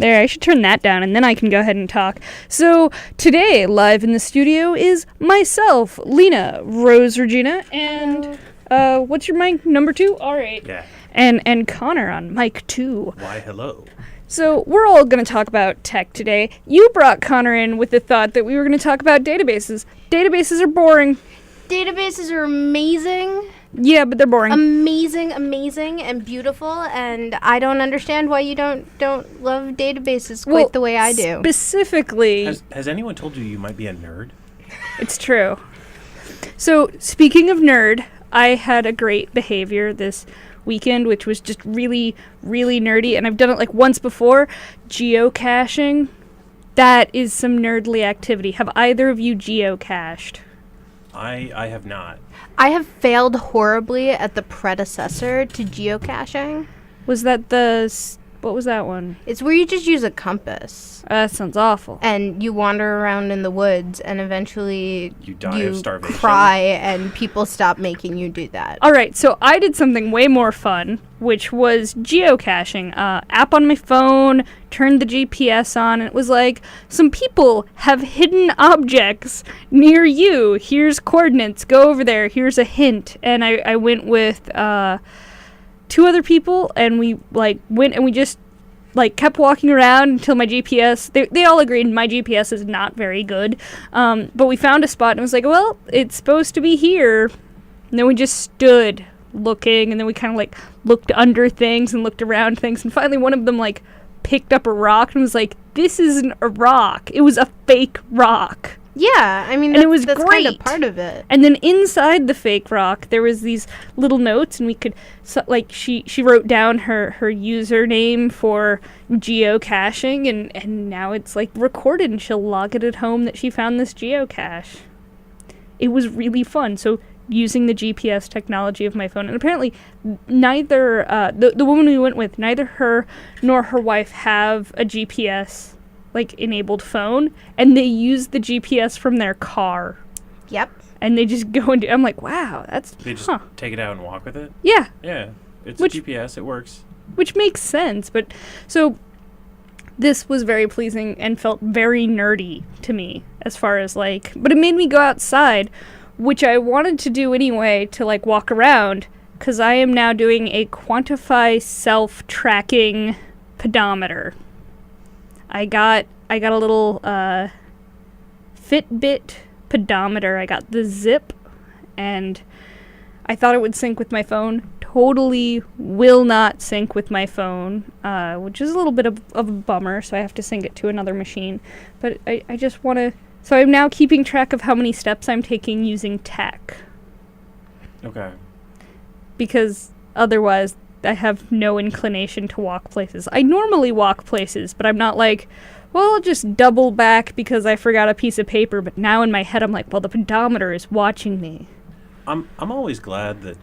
There, I should turn that down, and then I can go ahead and talk. So, today, live in the studio is myself, Lena, Rose Regina, and, what's your mic? Number 2? All right. Yeah. And Connor on mic 2. Why, hello. So, we're all going to talk about tech today. You brought Connor in with the thought that we were going to talk about databases. Databases are boring. Databases are amazing. Yeah, but they're boring. Amazing, and beautiful, and I don't understand why you don't love databases quite the way I do. Specifically... Has anyone told you might be a nerd? It's true. So, speaking of nerd, I had a great behavior this weekend, which was just really, really nerdy, and I've done it like once before. Geocaching. That is some nerdly activity. Have either of you geocached? I have not. I have failed horribly at the predecessor to geocaching. Was that what was that one? It's where you just use a compass. That sounds awful. And you wander around in the woods, and eventually you die of starvation. Cry, and people stop making you do that. All right, so I did something way more fun, which was geocaching. App on my phone, turned the GPS on, and it was like, some people have hidden objects near you. Here's coordinates. Go over there. Here's a hint. And I went with 2 other people, and we went and we just kept walking around until my GPS, they all agreed my GPS is not very good, but we found a spot and it was like, well, it's supposed to be here. And then we just stood looking, and then we kind of looked under things and looked around things, and finally one of them picked up a rock and was like, this isn't a rock, it was a fake rock. Yeah, I mean, and it was that's great. Kind of part of it. And then inside the fake rock, there was these little notes, and we could, she wrote down her username for geocaching, and now it's recorded, and she'll log it at home that she found this geocache. It was really fun. So using the GPS technology of my phone, and apparently neither the woman we went with, neither her nor her wife have a GPS enabled phone, and they use the GPS from their car. Yep. And they just go into, I'm like, wow, that's, They just take it out and walk with it? Yeah. Yeah. It's a GPS, it works. Which makes sense, but, so, this was very pleasing and felt very nerdy to me, as far as but it made me go outside, which I wanted to do anyway, to walk around, because I am now doing a quantify self-tracking pedometer. I got a little Fitbit pedometer. I got the Zip, and I thought it would sync with my phone. Totally will not sync with my phone, which is a little bit of a bummer, so I have to sync it to another machine. But I just want to... So I'm now keeping track of how many steps I'm taking using tech. Okay. Because otherwise... I have no inclination to walk places. I normally walk places, but I'm not well, I'll just double back because I forgot a piece of paper. But now in my head, I'm well, the pedometer is watching me. I'm always glad that,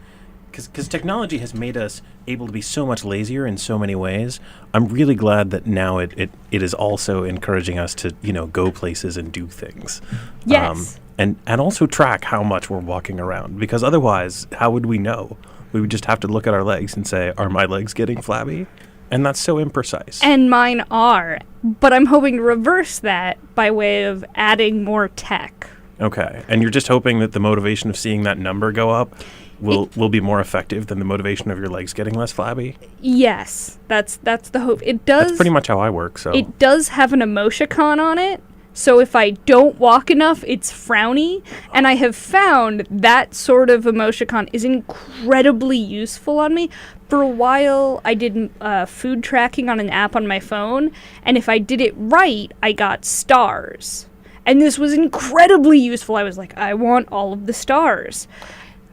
because technology has made us able to be so much lazier in so many ways. I'm really glad that now it is also encouraging us to, go places and do things. Yes. And also track how much we're walking around, because otherwise, how would we know? We would just have to look at our legs and say, are my legs getting flabby? And that's so imprecise. And mine are. But I'm hoping to reverse that by way of adding more tech. Okay. And you're just hoping that the motivation of seeing that number go up will be more effective than the motivation of your legs getting less flabby? Yes. That's the hope. It does. That's pretty much how I work, so. It does have an emoticon on it. So if I don't walk enough, it's frowny. And I have found that sort of emoticon is incredibly useful on me. For a while, I did food tracking on an app on my phone. And if I did it right, I got stars. And this was incredibly useful. I was like, I want all of the stars.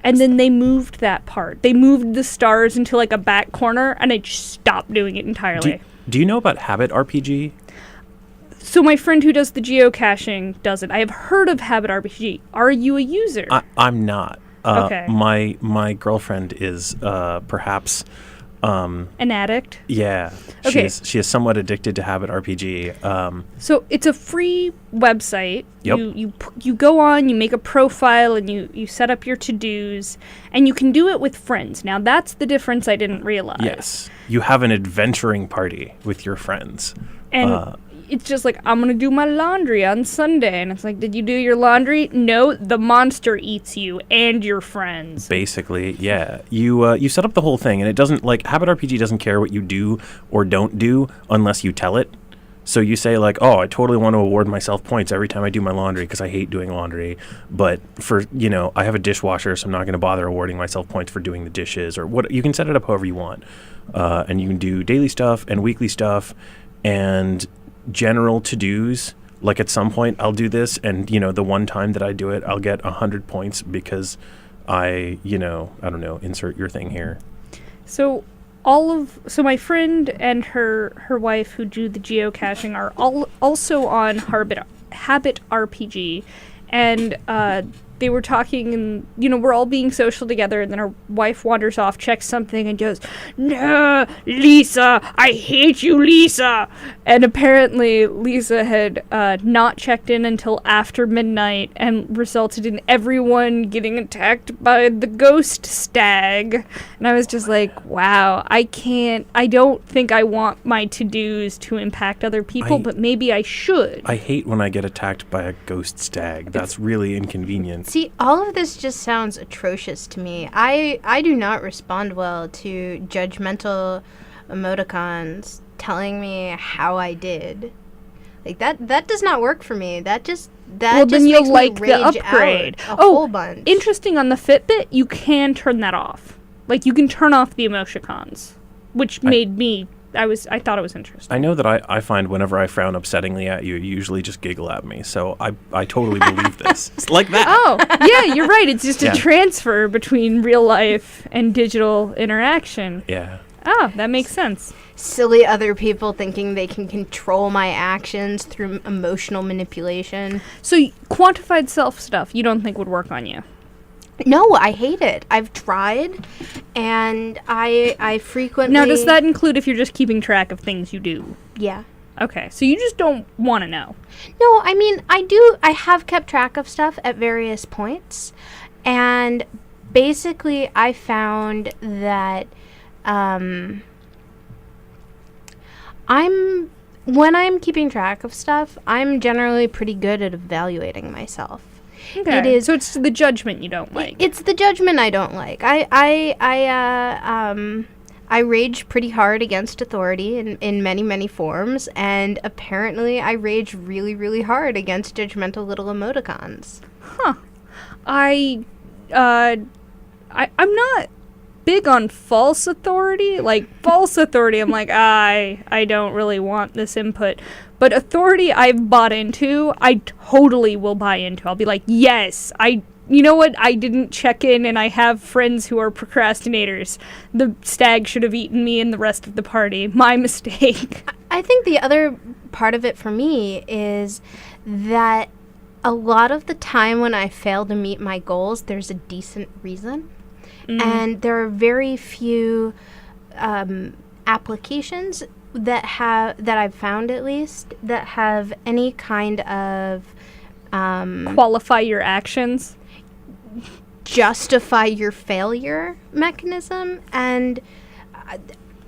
And then they moved that part. They moved the stars into a back corner, and I just stopped doing it entirely. Do you know about Habit RPG? So my friend who does the geocaching does it. I have heard of Habit RPG. Are you a user? I'm not. Okay. My girlfriend is perhaps an addict. Yeah. Okay. She is somewhat addicted to Habit RPG. So it's a free website. Yep. You go on, you make a profile, and you set up your to-dos, and you can do it with friends. Now that's the difference I didn't realize. Yes. You have an adventuring party with your friends. And it's just like, I'm going to do my laundry on Sunday. And it's like, did you do your laundry? No, the monster eats you and your friends. Basically, yeah. You set up the whole thing, and it doesn't, like, Habit RPG doesn't care what you do or don't do unless you tell it. So you say, like, oh, I totally want to award myself points every time I do my laundry because I hate doing laundry. But for, I have a dishwasher, so I'm not going to bother awarding myself points for doing the dishes or what. You can set it up however you want. And you can do daily stuff and weekly stuff and general to-dos. Like, at some point I'll do this, and the one time that I do it, I'll get 100 points because I don't know, insert your thing here. So my friend and her wife who do the geocaching are also on Habit RPG, and they were talking, and we're all being social together, and then our wife wanders off, checks something, and goes, "No, Lisa, I hate you, Lisa." And apparently Lisa had not checked in until after midnight, and resulted in everyone getting attacked by the ghost stag. And I was just like, wow, I don't think I want my to-dos to impact other people, but maybe I should. I hate when I get attacked by a ghost stag. That's really inconvenient. See, all of this just sounds atrocious to me. I do not respond well to judgmental emoticons telling me how I did. Like, that does not work for me. That just then you'll makes like me the rage upgrade. out a whole bunch. Interesting, on the Fitbit, you can turn that off. Like, you can turn off the emoticons, which made me... I thought it was interesting. I know that I find whenever I frown upsettingly at you, you usually just giggle at me. So I totally believe this. It's like that. Oh, yeah, you're right. It's just a transfer between real life and digital interaction. Yeah. Oh, that makes sense. Silly other people thinking they can control my actions through emotional manipulation. So quantified self stuff you don't think would work on you? No, I hate it. I've tried, and I frequently... Now, does that include if you're just keeping track of things you do? Yeah. Okay, so you just don't want to know. No, I mean, I have kept track of stuff at various points, and basically I found that when I'm keeping track of stuff, I'm generally pretty good at evaluating myself. Okay. It is, so it's the judgment you don't like. It's the judgment I don't like. I rage pretty hard against authority in many, many forms, and apparently I rage really, really hard against judgmental little emoticons. Huh. I'm not big on false authority. Like, false authority, I'm like, I don't really want this input. But authority I've bought into, I totally will buy into. I'll be like, yes, you know what? I didn't check in, and I have friends who are procrastinators. The stag should have eaten me and the rest of the party. My mistake. I think the other part of it for me is that a lot of the time when I fail to meet my goals, there's a decent reason. And there are very few applications that I've found, at least, that have any kind of qualify your actions, justify your failure mechanism, and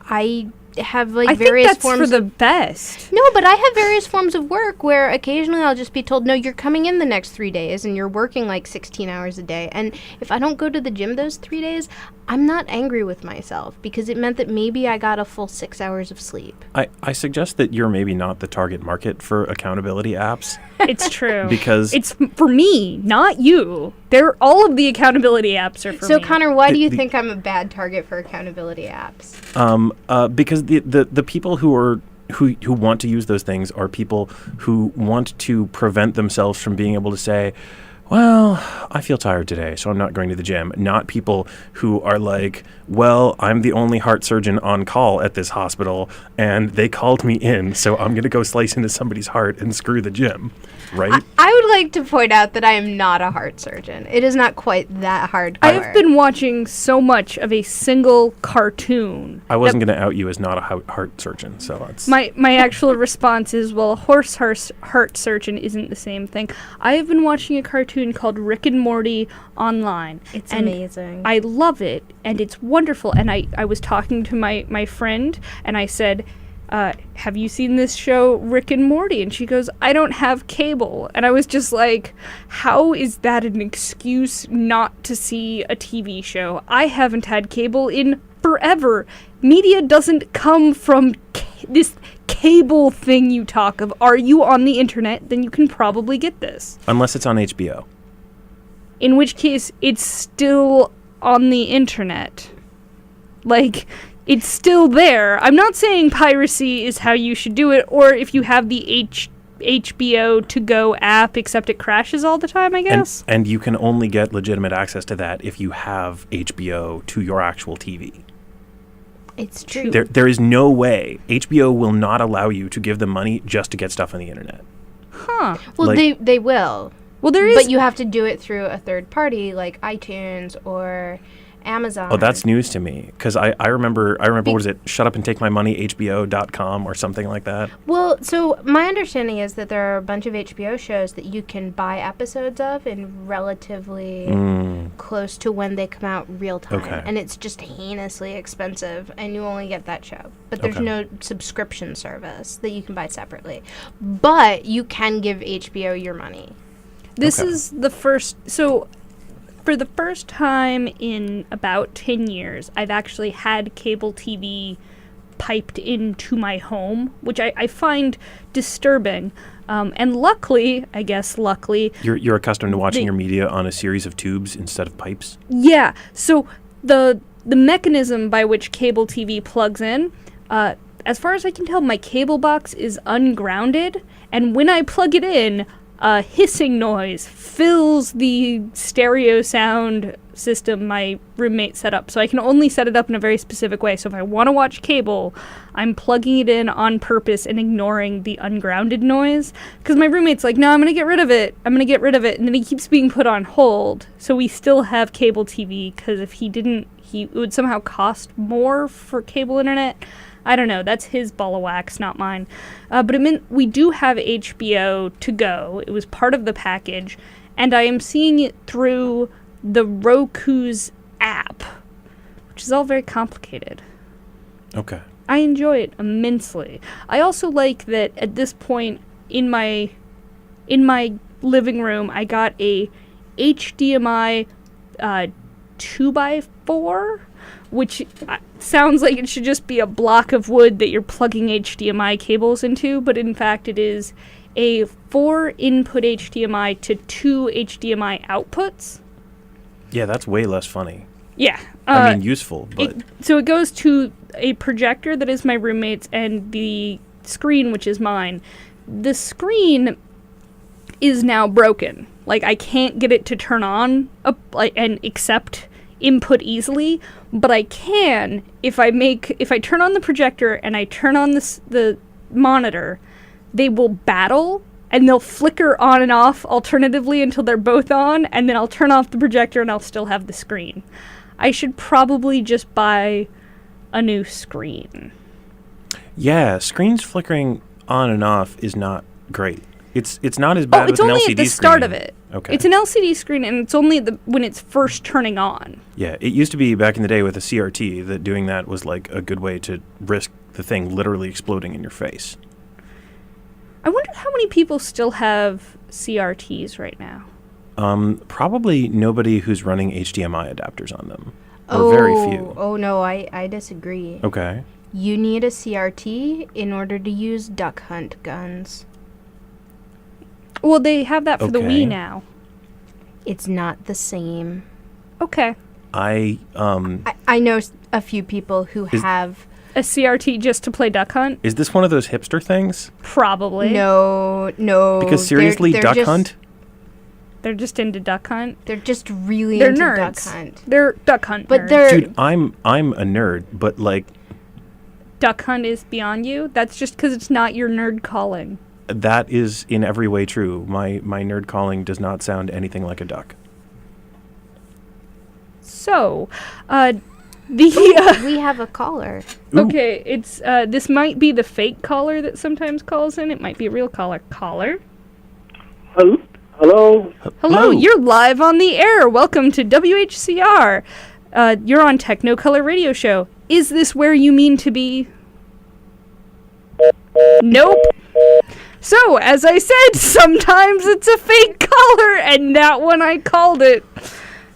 I have various think that's forms for the best. No, but I have various forms of work where occasionally I'll just be told, no, you're coming in the next 3 days and you're working like 16 hours a day. And if I don't go to the gym those 3 days, I'm not angry with myself because it meant that maybe I got a full 6 hours of sleep. I suggest that you're maybe not the target market for accountability apps. It's true. Because it's for me, not you. All of the accountability apps are for me. So, Connor, why do you think I'm a bad target for accountability apps? Because the people who want to use those things are people who want to prevent themselves from being able to say, well, I feel tired today, so I'm not going to the gym. Not people who are like, well, I'm the only heart surgeon on call at this hospital, and they called me in, so I'm going to go slice into somebody's heart and screw the gym, right? I would like to point out that I am not a heart surgeon. It is not quite that hardcore. I have been watching so much of a single cartoon. I wasn't going to out you as not a heart surgeon, so that's... My actual response is, well, a horse heart surgeon isn't the same thing. I have been watching a cartoon called Rick and Morty online. It's amazing. I love it, and it's wonderful. And I was talking to my friend, and I said, have you seen this show, Rick and Morty? And she goes, I don't have cable. And I was just like, how is that an excuse not to see a TV show? I haven't had cable in forever. Media doesn't come from this cable thing you talk of. Are you on the internet? Then you can probably get this. Unless it's on HBO. In which case, it's still on the internet. Like, it's still there. I'm not saying piracy is how you should do it, or if you have the HBO to-go app, except it crashes all the time, I guess. And you can only get legitimate access to that if you have HBO to your actual TV. It's true. There is no way. HBO will not allow you to give them money just to get stuff on the internet. Huh. Well, like, they will. Well, there is... But you have to do it through a third party, like iTunes or Amazon. Oh, that's news to me. Because I remember, what is it? Shut Up and Take My Money, HBO.com or something like that. Well, so my understanding is that there are a bunch of HBO shows that you can buy episodes of in relatively close to when they come out real time. Okay. And it's just heinously expensive, and you only get that show. But there's no subscription service that you can buy separately. But you can give HBO your money. This is the first... So... For the first time in about 10 years, I've actually had cable TV piped into my home, which I find disturbing. And luckily, You're accustomed to watching your media on a series of tubes instead of pipes? Yeah. So the mechanism by which cable TV plugs in, as far as I can tell, my cable box is ungrounded. And when I plug it in, a hissing noise fills the stereo sound system my roommate set up. So I can only set it up in a very specific way. So if I want to watch cable, I'm plugging it in on purpose and ignoring the ungrounded noise. Because my roommate's like, no, I'm going to get rid of it. And then he keeps being put on hold. So we still have cable TV, because if he didn't, it would somehow cost more for cable internet. I don't know. That's his ball of wax, not mine. But it meant we do have HBO to go. It was part of the package. And I am seeing it through the Roku's app, which is all very complicated. Okay. I enjoy it immensely. I also like that at this point in my living room, I got a HDMI 2x4, which sounds like it should just be a block of wood that you're plugging HDMI cables into, but in fact it is a 4-input HDMI to 2 HDMI outputs. Yeah, that's way less funny. Yeah. I mean, useful, but... So it goes to a projector that is my roommate's and the screen, which is mine. The screen is now broken. Like, I can't get it to turn on and accept input easily, but I can if I turn on the projector and I turn on the monitor, they will battle and they'll flicker on and off alternatively until they're both on, and then I'll turn off the projector and I'll still have the screen. I should probably just buy a new screen. Yeah, screens flickering on and off is not great. It's not as bad with an LCD screen. It's only at the start of it. Okay. It's an LCD screen, and it's only when it's first turning on. Yeah, it used to be back in the day with a CRT that doing that was like a good way to risk the thing literally exploding in your face. I wonder how many people still have CRTs right now. Probably nobody who's running HDMI adapters on them. Or very few. Oh, no, I disagree. Okay. You need a CRT in order to use duck hunt guns. Well, they have that for the Wii now. It's not the same. Okay. I know a few people who have a CRT just to play Duck Hunt. Is this one of those hipster things? Probably. No. Because seriously, they're Duck Hunt? They're just into Duck Hunt. They're just really into nerds. Duck Hunt. They're Duck Hunt but nerds. Dude, I'm a nerd, but like... Duck Hunt is beyond you? That's just because it's not your nerd calling. That is in every way true. My nerd calling does not sound anything like a duck. So, we have a caller. Okay, it's this might be the fake caller that sometimes calls in. It might be a real caller. Caller? Hello? Hello, you're live on the air. Welcome to WHCR. You're on Technicolor Radio Show. Is this where you mean to be? Nope. So, as I said, sometimes it's a fake collar, and that one I called it.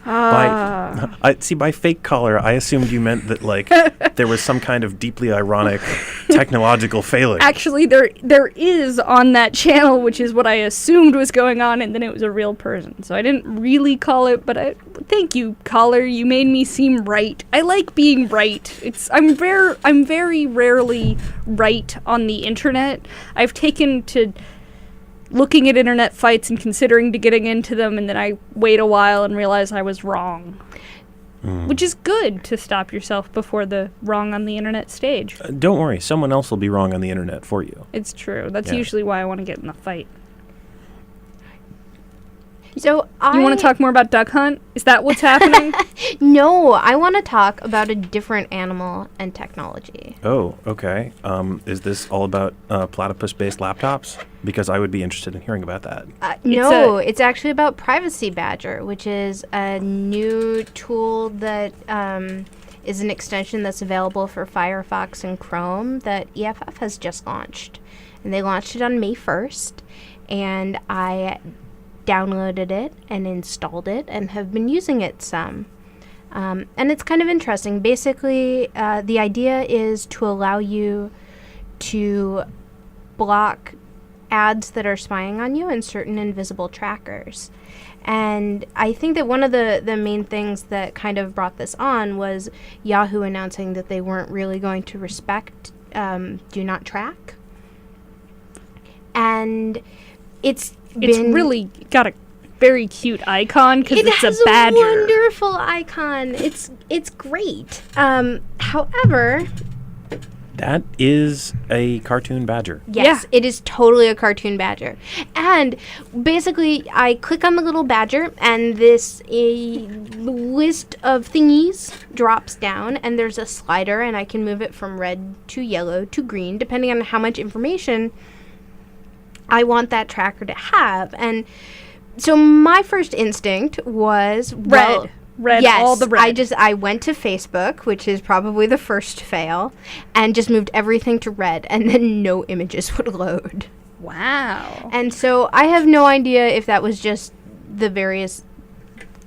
By fake collar, I assumed you meant that, like, there was some kind of deeply ironic technological failing. Actually, there is on that channel, which is what I assumed was going on, and then it was a real person. So I didn't really call it, but thank you, caller. You made me seem right. I like being right. I'm very rarely right on the internet. I've taken to looking at internet fights and considering to getting into them, and then I wait a while and realize I was wrong. Which is good to stop yourself before the wrong on the internet stage. Don't worry, someone else will be wrong on the internet for you. It's true. That's usually why I want to get in a fight. So You want to talk more about Duck Hunt? Is that what's happening? No, I want to talk about a different animal and technology. Oh, okay. Is this all about platypus-based laptops? Because I would be interested in hearing about that. No, it's actually about Privacy Badger, which is a new tool that is an extension that's available for Firefox and Chrome that EFF has just launched. And they launched it on May 1st, and I downloaded it and installed it and have been using it some. And it's kind of interesting. Basically, the idea is to allow you to block ads that are spying on you and certain invisible trackers. And I think that one of the main things that kind of brought this on was Yahoo announcing that they weren't really going to respect Do Not Track. And it's really got a very cute icon because it's a badger. It has a wonderful icon. It's great. However, that is a cartoon badger. Yes, it is totally a cartoon badger. And basically, I click on the little badger, and this list of thingies drops down, and there's a slider, and I can move it from red to yellow to green, depending on how much information I want that tracker to have. And so my first instinct was red. Yes, all the red. I went to Facebook, which is probably the first fail, and just moved everything to red, and then no images would load. Wow. And so I have no idea if that was just the various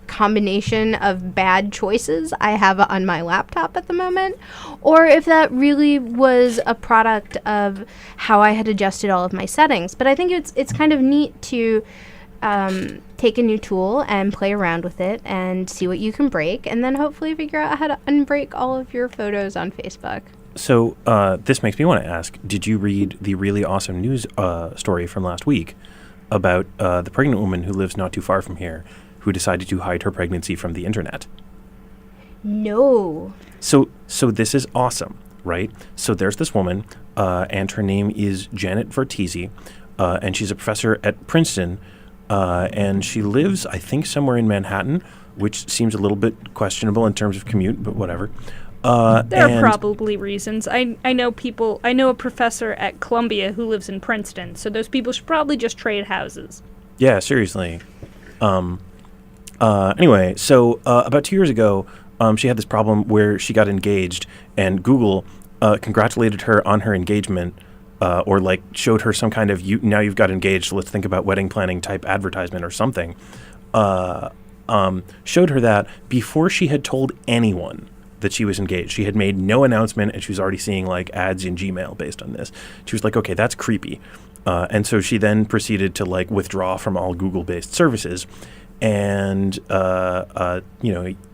combination of bad choices I have on my laptop at the moment, or if that really was a product of how I had adjusted all of my settings. But I think it's kind of neat to take a new tool and play around with it and see what you can break, and then hopefully figure out how to unbreak all of your photos on Facebook. So this makes me want to ask, did you read the really awesome news story from last week about the pregnant woman who lives not too far from here who decided to hide her pregnancy from the internet? No. So this is awesome, right? So there's this woman, and her name is Janet Vertese, and she's a professor at Princeton, and she lives, I think, somewhere in Manhattan, which seems a little bit questionable in terms of commute, but whatever. There are probably reasons. I know a professor at Columbia who lives in Princeton, so those people should probably just trade houses. Yeah, seriously. Anyway, so about 2 years ago, she had this problem where she got engaged, and Google congratulated her on her engagement, or like showed her some kind of now you've got engaged, let's think about wedding planning type advertisement or something. Showed her that before she had told anyone that she was engaged. She had made no announcement, and she was already seeing like ads in Gmail based on this. She was like, okay, that's creepy. And so she then proceeded to like withdraw from all Google-based services. And,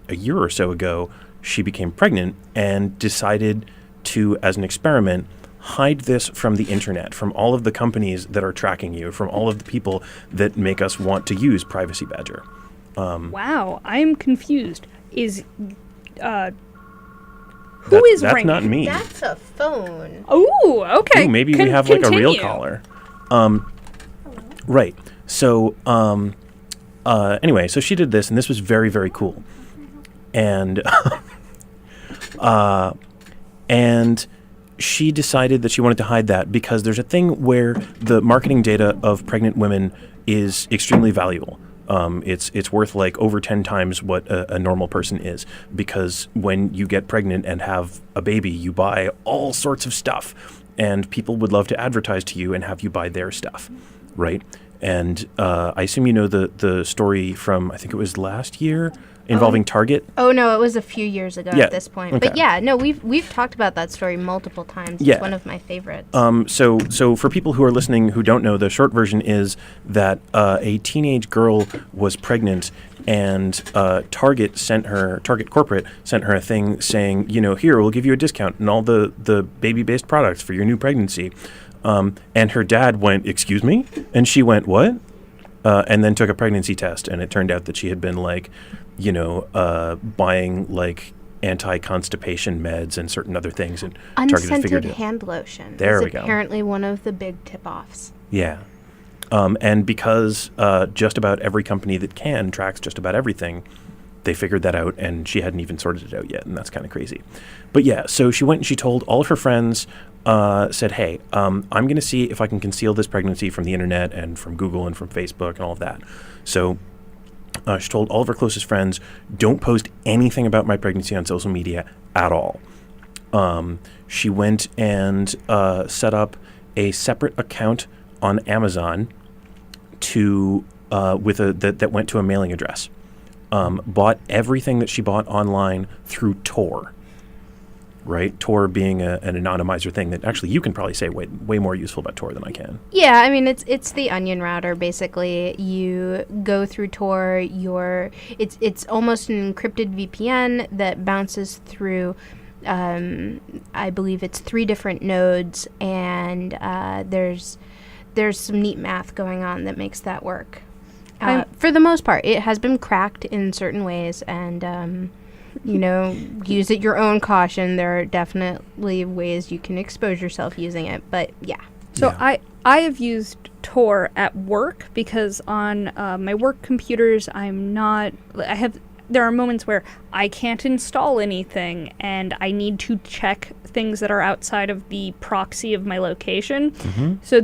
a year or so ago, she became pregnant and decided to, as an experiment, hide this from the internet, from all of the companies that are tracking you, from all of the people that make us want to use Privacy Badger. Wow, I'm confused. Who is that's ringing? Not me. That's a phone. Ooh, okay. Ooh, maybe we have like a real continue. caller. Right. So, anyway, so she did this, and this was very, very cool. And, and she decided that she wanted to hide that because there's a thing where the marketing data of pregnant women is extremely valuable. It's worth like over 10 times what a normal person is, because when you get pregnant and have a baby, you buy all sorts of stuff and people would love to advertise to you and have you buy their stuff, right? And I assume you know the story from, I think it was last year, involving Target. Oh no, it was a few years ago Yeah, at this point. okay. But yeah, no, we've talked about that story multiple times. Yeah. It's one of my favorites. So for people who are listening who don't know, the short version is that a teenage girl was pregnant, and Target corporate sent her a thing saying, here, we'll give you a discount on all the baby-based products for your new pregnancy. And her dad went, "Excuse me?" And she went, "What?" And then took a pregnancy test, and it turned out that she had been buying anti-constipation meds and certain other things, and Target had figured Unscented it out. hand lotion. There is we go. Apparently one of the big tip-offs. Yeah. And because just about every company that can tracks just about everything, they figured that out, and she hadn't even sorted it out yet, and that's kind of crazy. But yeah, so she went and she told all of her friends, said, hey, I'm going to see if I can conceal this pregnancy from the internet and from Google and from Facebook and all of that. So she told all of her closest friends, don't post anything about my pregnancy on social media at all. She went and set up a separate account on Amazon that went to a mailing address. Bought everything that she bought online through Tor. Right? Tor being an anonymizer thing that actually you can probably say way more useful about Tor than I can. Yeah, I mean it's the onion router basically. You go through Tor. It's almost an encrypted VPN that bounces through. I believe it's 3 different nodes, and there's some neat math going on that makes that work. For the most part, it has been cracked in certain ways, and use at your own caution. There are definitely ways you can expose yourself using it, but yeah. So Yeah. I have used Tor at work because on my work computers there are moments where I can't install anything and I need to check things that are outside of the proxy of my location. Mm-hmm. So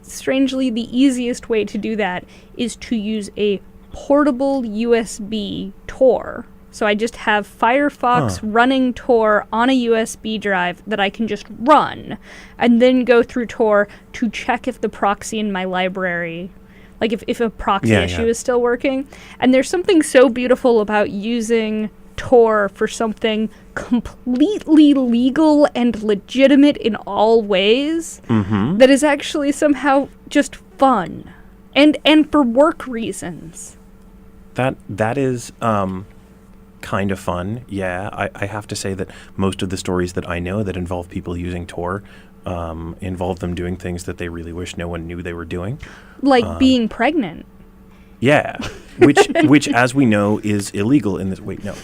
strangely the easiest way to do that is to use a portable USB Tor. So I just have Firefox running Tor on a USB drive that I can just run and then go through Tor to check if the proxy in my library, like if a proxy issue is still working. And there's something so beautiful about using Tor for something completely legal and legitimate in all ways that is actually somehow just fun and for work reasons. That is kind of fun. Yeah, I have to say that most of the stories that I know that involve people using Tor involve them doing things that they really wish no one knew they were doing. Like being pregnant. Yeah, which as we know is illegal in this. Wait, no.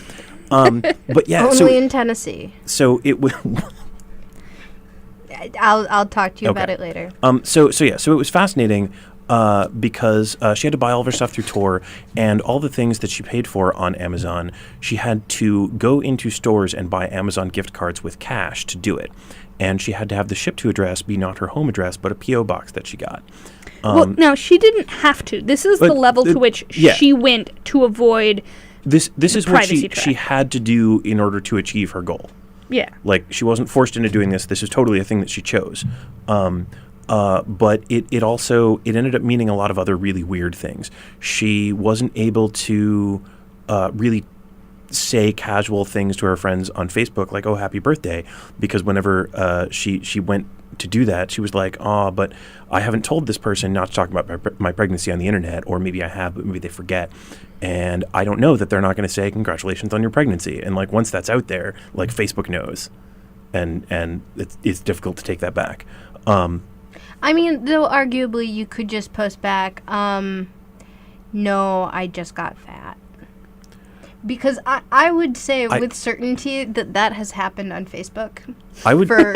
But yeah, Only in Tennessee. So it would. I'll talk to you about it later. So it was fascinating because she had to buy all of her stuff through Tor, and all the things that she paid for on Amazon, she had to go into stores and buy Amazon gift cards with cash to do it. And she had to have the ship to address be not her home address, but a P.O. box that she got. Well, no, she didn't have to. This is the level to which she went to avoid This is what privacy she had to do in order to achieve her goal. Yeah. Like, she wasn't forced into doing this. This is totally a thing that she chose. But it also ended up meaning a lot of other really weird things. She wasn't able to really say casual things to her friends on Facebook, like, oh, happy birthday, because whenever she went to do that, she was like, but I haven't told this person not to talk about my pregnancy on the internet, or maybe I have, but maybe they forget. And I don't know that they're not going to say congratulations on your pregnancy. And like, once that's out there, like, Facebook knows, and it's difficult to take that back. I mean, though arguably you could just post back, no, I just got fat. Because I would say with certainty that has happened on Facebook. I would for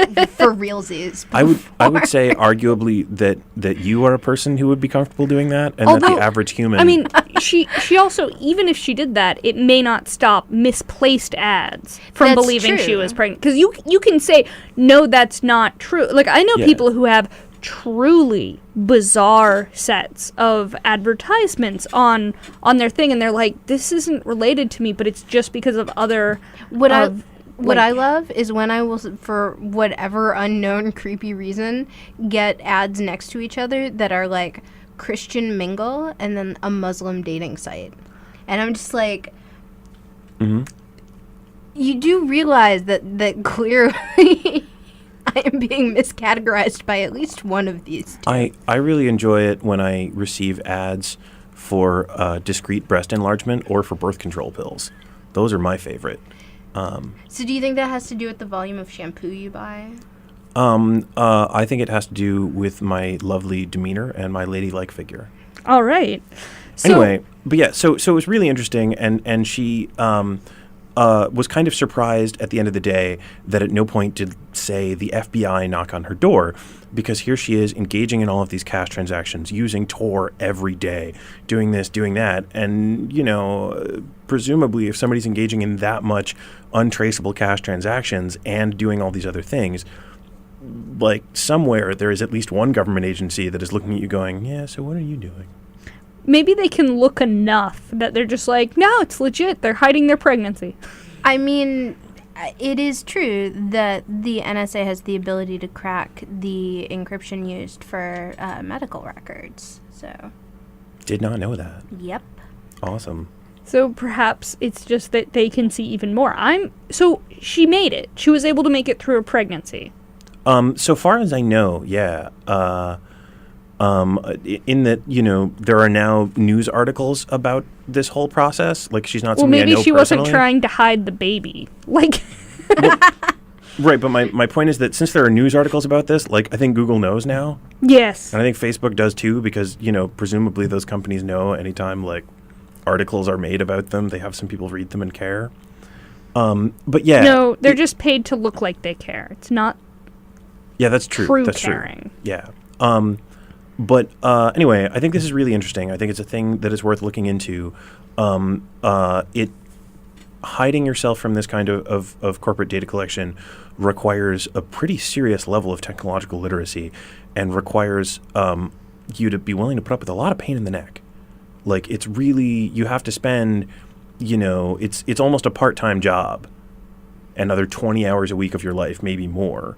realsies. I would say arguably that you are a person who would be comfortable doing that, and that the average human. I mean, she also, even if she did that, it may not stop misplaced ads from That's believing she true. was pregnant. Because you can say, no, that's not true. Like, I know people who have truly bizarre sets of advertisements on their thing, and they're like, this isn't related to me, but it's just because of other What I love is when I will, for whatever unknown creepy reason, get ads next to each other that are like Christian mingle and then a Muslim dating site. And I'm just like, you do realize that clearly I am being miscategorized by at least one of these two. I really enjoy it when I receive ads for discrete breast enlargement or for birth control pills. Those are my favorite. So do you think that has to do with the volume of shampoo you buy? I think it has to do with my lovely demeanor and my ladylike figure. All right. So, Anyway, but yeah, so it was really interesting, and she was kind of surprised at the end of the day that at no point did, say, the FBI knock on her door, because here she is engaging in all of these cash transactions, using Tor every day, doing this, doing that, and, you know, presumably if somebody's engaging in that much untraceable cash transactions and doing all these other things, like somewhere there is at least one government agency that is looking at you going, yeah, so what are you doing? maybe they can look enough that they're just like, no, it's legit. They're hiding their pregnancy. I mean, it is true that the NSA has the ability to crack the encryption used for medical records. So. Did not know that. Yep. Awesome. So perhaps it's just that they can see even more. So she made it. She was able to make it through a pregnancy. So far as I know, yeah. In that, you know, there are now news articles about this whole process. Like, she's not somebody I know maybe she personally. wasn't trying to hide the baby. Like, well, right, but my point is that since there are news articles about this, like, I think Google knows now. yes. And I think Facebook does too, because, you know, presumably those companies know anytime, like, articles are made about them, they have some people read them and care. But yeah. No, they're just paid to look like they care. It's not yeah, that's true. true That's caring. True. Yeah. But anyway, I think this is really interesting. I think it's a thing that is worth looking into. It hiding yourself from this kind of corporate data collection requires a pretty serious level of technological literacy, and requires you to be willing to put up with a lot of pain in the neck. Like, it's really, you have to spend, you know, it's almost a part-time job, another 20 hours a week of your life, maybe more,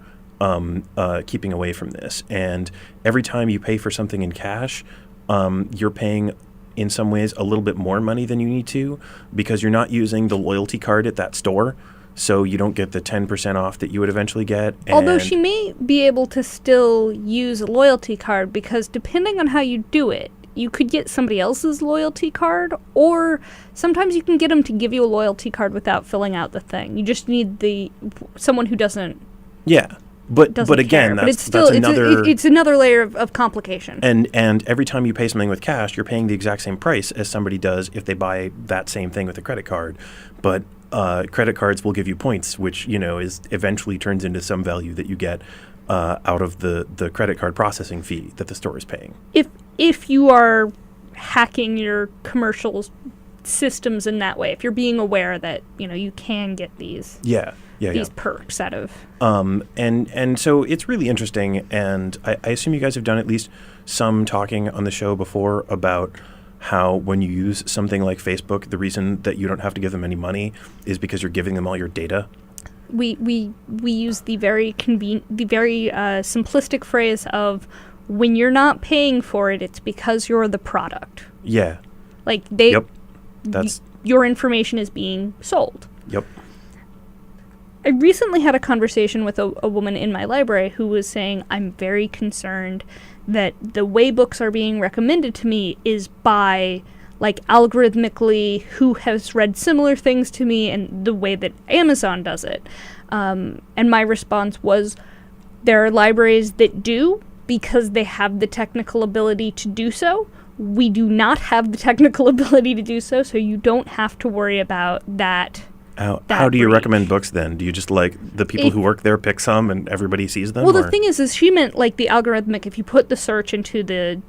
keeping away from this. And every time you pay for something in cash, you're paying, in some ways, a little bit more money than you need to, because you're not using the loyalty card at that store, so you don't get the 10% off that you would eventually get. Although she may be able to still use a loyalty card, because depending on how you do it, you could get somebody else's loyalty card, or sometimes you can get them to give you a loyalty card without filling out the thing. You just need someone who doesn't. Yeah. But again, that's another... It's another layer of complication. And every time you pay something with cash, you're paying the exact same price as somebody does if they buy that same thing with a credit card. But credit cards will give you points, which, you know, is eventually turns into some value that you get out of the credit card processing fee that the store is paying. If you are hacking your commercial systems in that way, if you're being aware that, you know, you can get these... these perks out of. And so it's really interesting, and I assume you guys have done at least some talking on the show before about how when you use something like Facebook, the reason that you don't have to give them any money is because you're giving them all your data. We use the very simplistic phrase of, when you're not paying for it, it's because you're the product. Yeah. Like your information is being sold. Yep. I recently had a conversation with a woman in my library who was saying, I'm very concerned that the way books are being recommended to me is by, like, algorithmically who has read similar things to me, and the way that Amazon does it. And my response was, there are libraries that do, because they have the technical ability to do so. We do not have the technical ability to do so, so you don't have to worry about that. How do you recommend books then? Do you just, like, the people who work there pick some and everybody sees them? Well, the thing is she meant, like, the algorithmic, if you put the search into the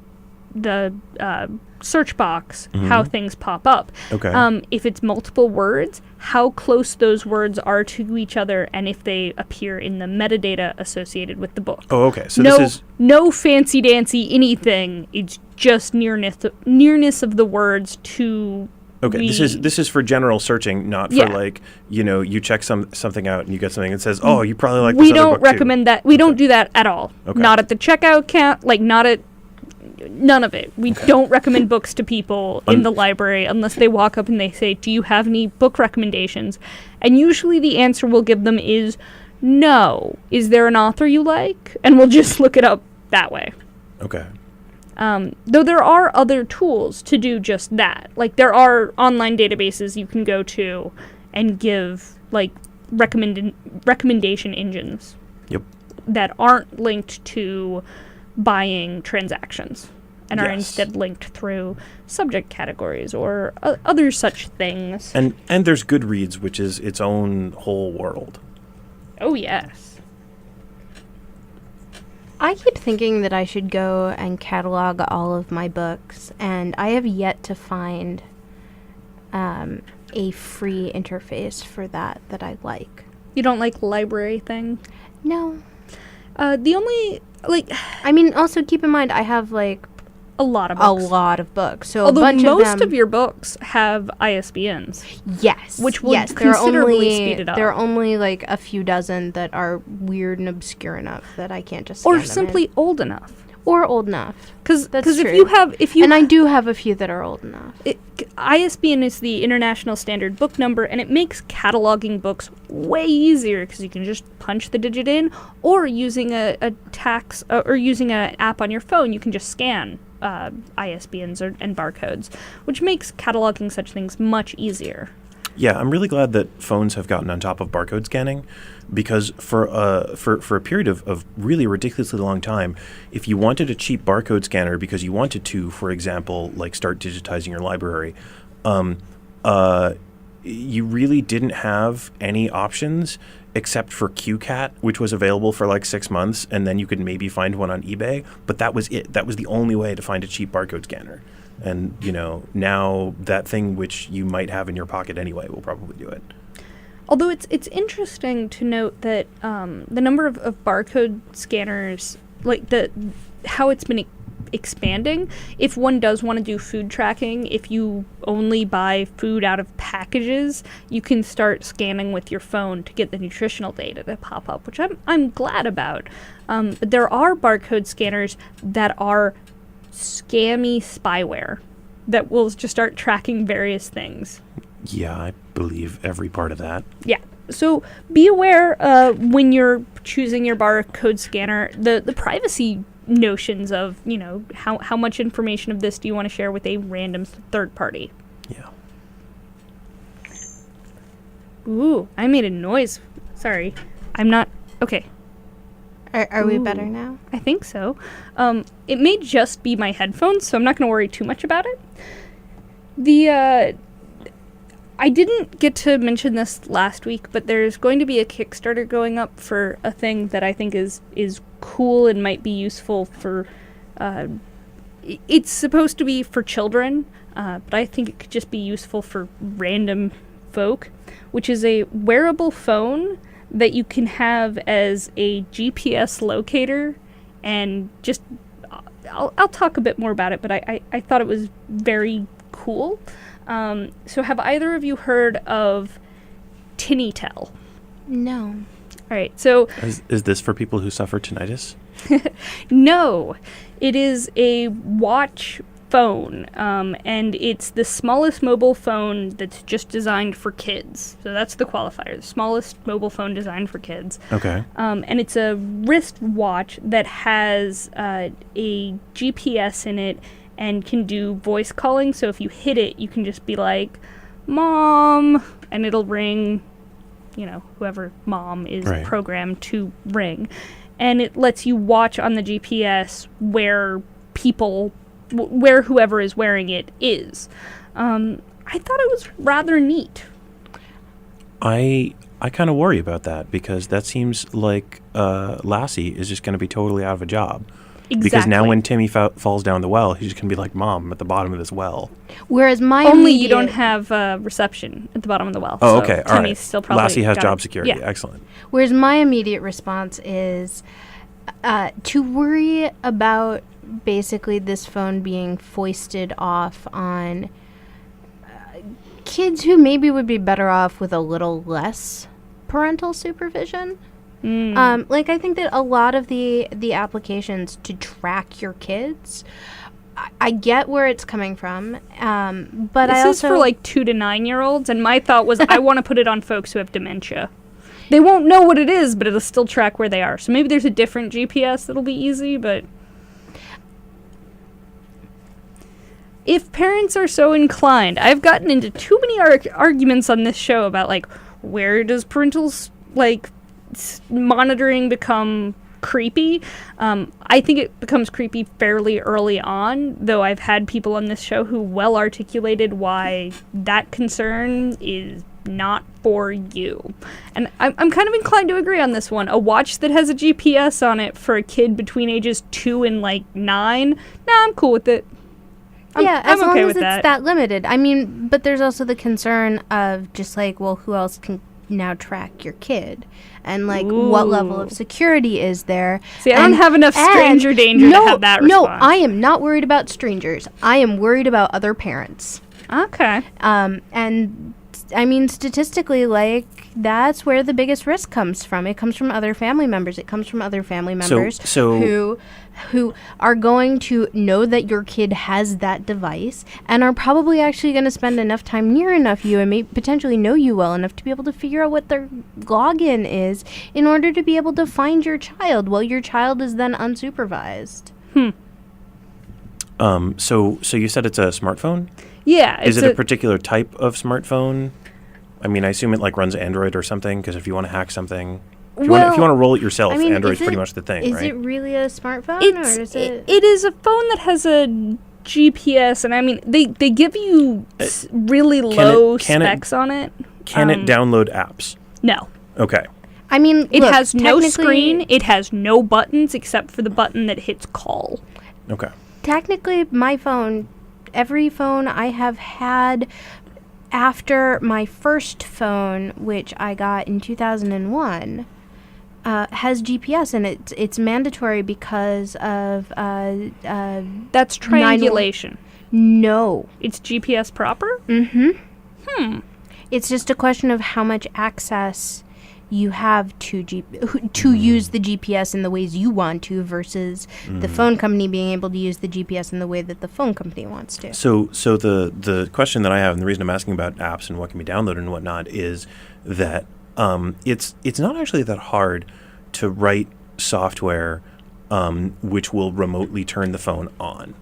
search box, how things pop up. Okay. If it's multiple words, how close those words are to each other, and if they appear in the metadata associated with the book. Oh, okay. So this is... No fancy-dancy anything. It's just nearness of the words to Okay, this is for general searching, not for Yeah. like, you check something out and you get something that says, "Oh, you probably like We this other don't book too." recommend that. We don't do that at all. Okay. Not at the checkout count, like not at none of it. We don't recommend books to people in the library unless they walk up and they say, "Do you have any book recommendations?" And usually the answer we'll give them is no. Is there an author you like? And we'll just look it up that way. Okay. Though there are other tools to do just that. Like there are online databases you can go to and give like recommendation engines. Yep. That aren't linked to buying transactions and are Yes. instead linked through subject categories or other such things. And there's Goodreads, which is its own whole world. Oh, yes. I keep thinking that I should go and catalog all of my books, and I have yet to find a free interface for that I like. You don't like library thing? No. The only, like, I mean, also keep in mind, I have, like, a lot of a books. lot of books. So Although a bunch most of them, of your books have ISBNs. yes, which would yes, there are considerably only, speed it up. There are only, like, a few dozen that are weird and obscure enough that I can't just scan Or them in. simply old enough. Or old enough. Because That's if true. you And I do have a few that are old enough. ISBN is the International Standard Book Number, and it makes cataloging books way easier because you can just punch the digit in, or using a tax or using an app on your phone, you can just scan ISBNs and barcodes, which makes cataloging such things much easier. Yeah, I'm really glad that phones have gotten on top of barcode scanning, because for a period of really ridiculously long time, if you wanted a cheap barcode scanner because you wanted to, for example, like start digitizing your library, you really didn't have any options except for QCat, which was available for like 6 months, and then you could maybe find one on eBay, but that was it. That was the only way to find a cheap barcode scanner. And, now that thing which you might have in your pocket anyway will probably do it. Although it's interesting to note that the number of barcode scanners, like how it's been expanding. If one does want to do food tracking, if you only buy food out of packages, you can start scanning with your phone to get the nutritional data to pop up, which I'm glad about. But there are barcode scanners that are scammy spyware that will just start tracking various things. Yeah, I believe every part of that. Yeah. So be aware when you're choosing your barcode scanner, the privacy notions of, how much information of this do you want to share with a random third party. Yeah. Ooh, I made a noise. Sorry. I'm not... Okay. Are we better Ooh. now? I think so. It may just be my headphones, so I'm not going to worry too much about it. I didn't get to mention this last week, but there's going to be a Kickstarter going up for a thing that I think is cool and might be useful for... it's supposed to be for children, but I think it could just be useful for random folk, which is a wearable phone that you can have as a GPS locator, and just... I'll talk a bit more about it, but I thought it was very cool. So have either of you heard of Tinnitel? No. All right, so... Is this for people who suffer tinnitus? No, it is a watch phone, and it's the smallest mobile phone that's just designed for kids. So that's the qualifier, the smallest mobile phone designed for kids. Okay. And it's a wrist watch that has a GPS in it and can do voice calling. So if you hit it, you can just be like, "Mom," and it'll ring, whoever mom is Right. programmed to ring. And it lets you watch on the GPS where whoever is wearing it is. I thought it was rather neat. I kind of worry about that, because that seems like Lassie is just going to be totally out of a job. Exactly. Because now when Timmy falls down the well, he's just going to be like, "Mom, I'm at the bottom of this well." Whereas my Only you immediate- don't have reception at the bottom of the well. Oh, so okay. All Timmy's right. still probably Lassie has got job it. security. Yeah. Excellent. Whereas my immediate response is to worry about basically this phone being foisted off on kids who maybe would be better off with a little less parental supervision. Like, I think that a lot of the applications to track your kids, I get where it's coming from, but This I also is for like 2 to 9-year-olds, and my thought was I want to put it on folks who have dementia. They won't know what it is, but it'll still track where they are. So maybe there's a different GPS that'll be easy, but if parents are so inclined, I've gotten into too many arguments on this show about, like, where does parental, like, monitoring become creepy. I think it becomes creepy fairly early on, though I've had people on this show who well articulated why that concern is not for you. And I'm kind of inclined to agree on this one. A watch that has a GPS on it for a kid between ages 2 and, like, 9, I'm cool with it. as I'm long okay as with it's that. that limited. I mean, but there's also the concern of just like, well, who else can now track your kid? And like, what level of Ooh. security is there? See, I don't have enough stranger danger to have that No, response. I am not worried about strangers. I am worried about other parents. Okay. And I mean, statistically, like, that's where the biggest risk comes from. It comes from other family members. It comes from other family members who are going to know that your kid has that device and are probably actually going to spend enough time near enough you and may potentially know you well enough to be able to figure out what their login is in order to be able to find your child while your child is then unsupervised. So you said it's a smartphone? Yeah. Is it a particular type of smartphone? I mean, I assume it like runs Android or something, because if you want to hack something, if you want to roll it yourself, I mean, Android's is it- pretty much the thing, Is right? it really a smartphone, It's or is it? it is a phone that has a GPS, and I mean they give you really low can it- specs on it. Can it download apps? No, Okay. I mean, it look, has no technically- screen. It has no buttons except for the button that hits call. Okay. Technically, my phone, every phone I have had after my first phone, which I got in 2001, has GPS, and it's mandatory because of That's triangulation. no. It's GPS proper. It's just a question of how much access you have to use the GPS in the ways you want to versus the phone company being able to use the GPS in the way that the phone company wants to. So the question that I have, and the reason I'm asking about apps and what can be downloaded and whatnot, is that it's not actually that hard to write software which will remotely turn the phone on,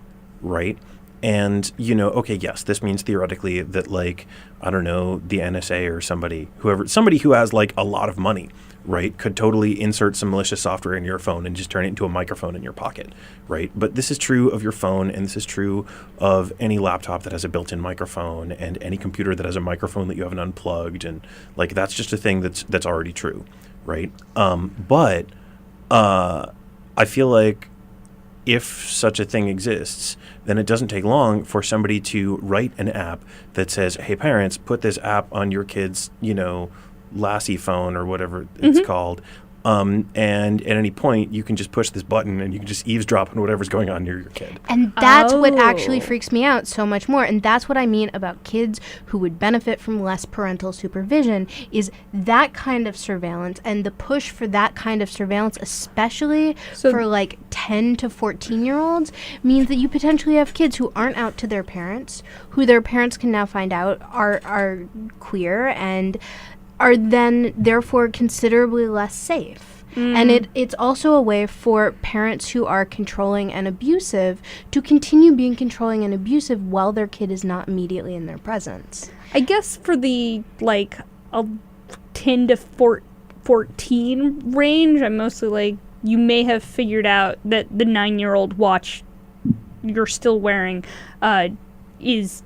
right? And, okay, yes, this means theoretically that, like, I don't know, the NSA or somebody who has, like, a lot of money, right, could totally insert some malicious software in your phone and just turn it into a microphone in your pocket, right? But this is true of your phone, and this is true of any laptop that has a built-in microphone and any computer that has a microphone that you haven't unplugged, and, like, that's just a thing that's already true, right? But I feel like if such a thing exists, then it doesn't take long for somebody to write an app that says, hey, parents, put this app on your kid's, Lassie phone or whatever it's called. And at any point, you can just push this button and you can just eavesdrop on whatever's going on near your kid. And that's what Oh. actually freaks me out so much more. And that's what I mean about kids who would benefit from less parental supervision, is that kind of surveillance and the push for that kind of surveillance, especially So- for like 10 to 14-year-olds, means that you potentially have kids who aren't out to their parents, who their parents can now find out are queer and are then therefore considerably less safe. And it's also a way for parents who are controlling and abusive to continue being controlling and abusive while their kid is not immediately in their presence. I guess for the, like, a 10 to 14 range, I'm mostly like, you may have figured out that the 9-year-old watch you're still wearing is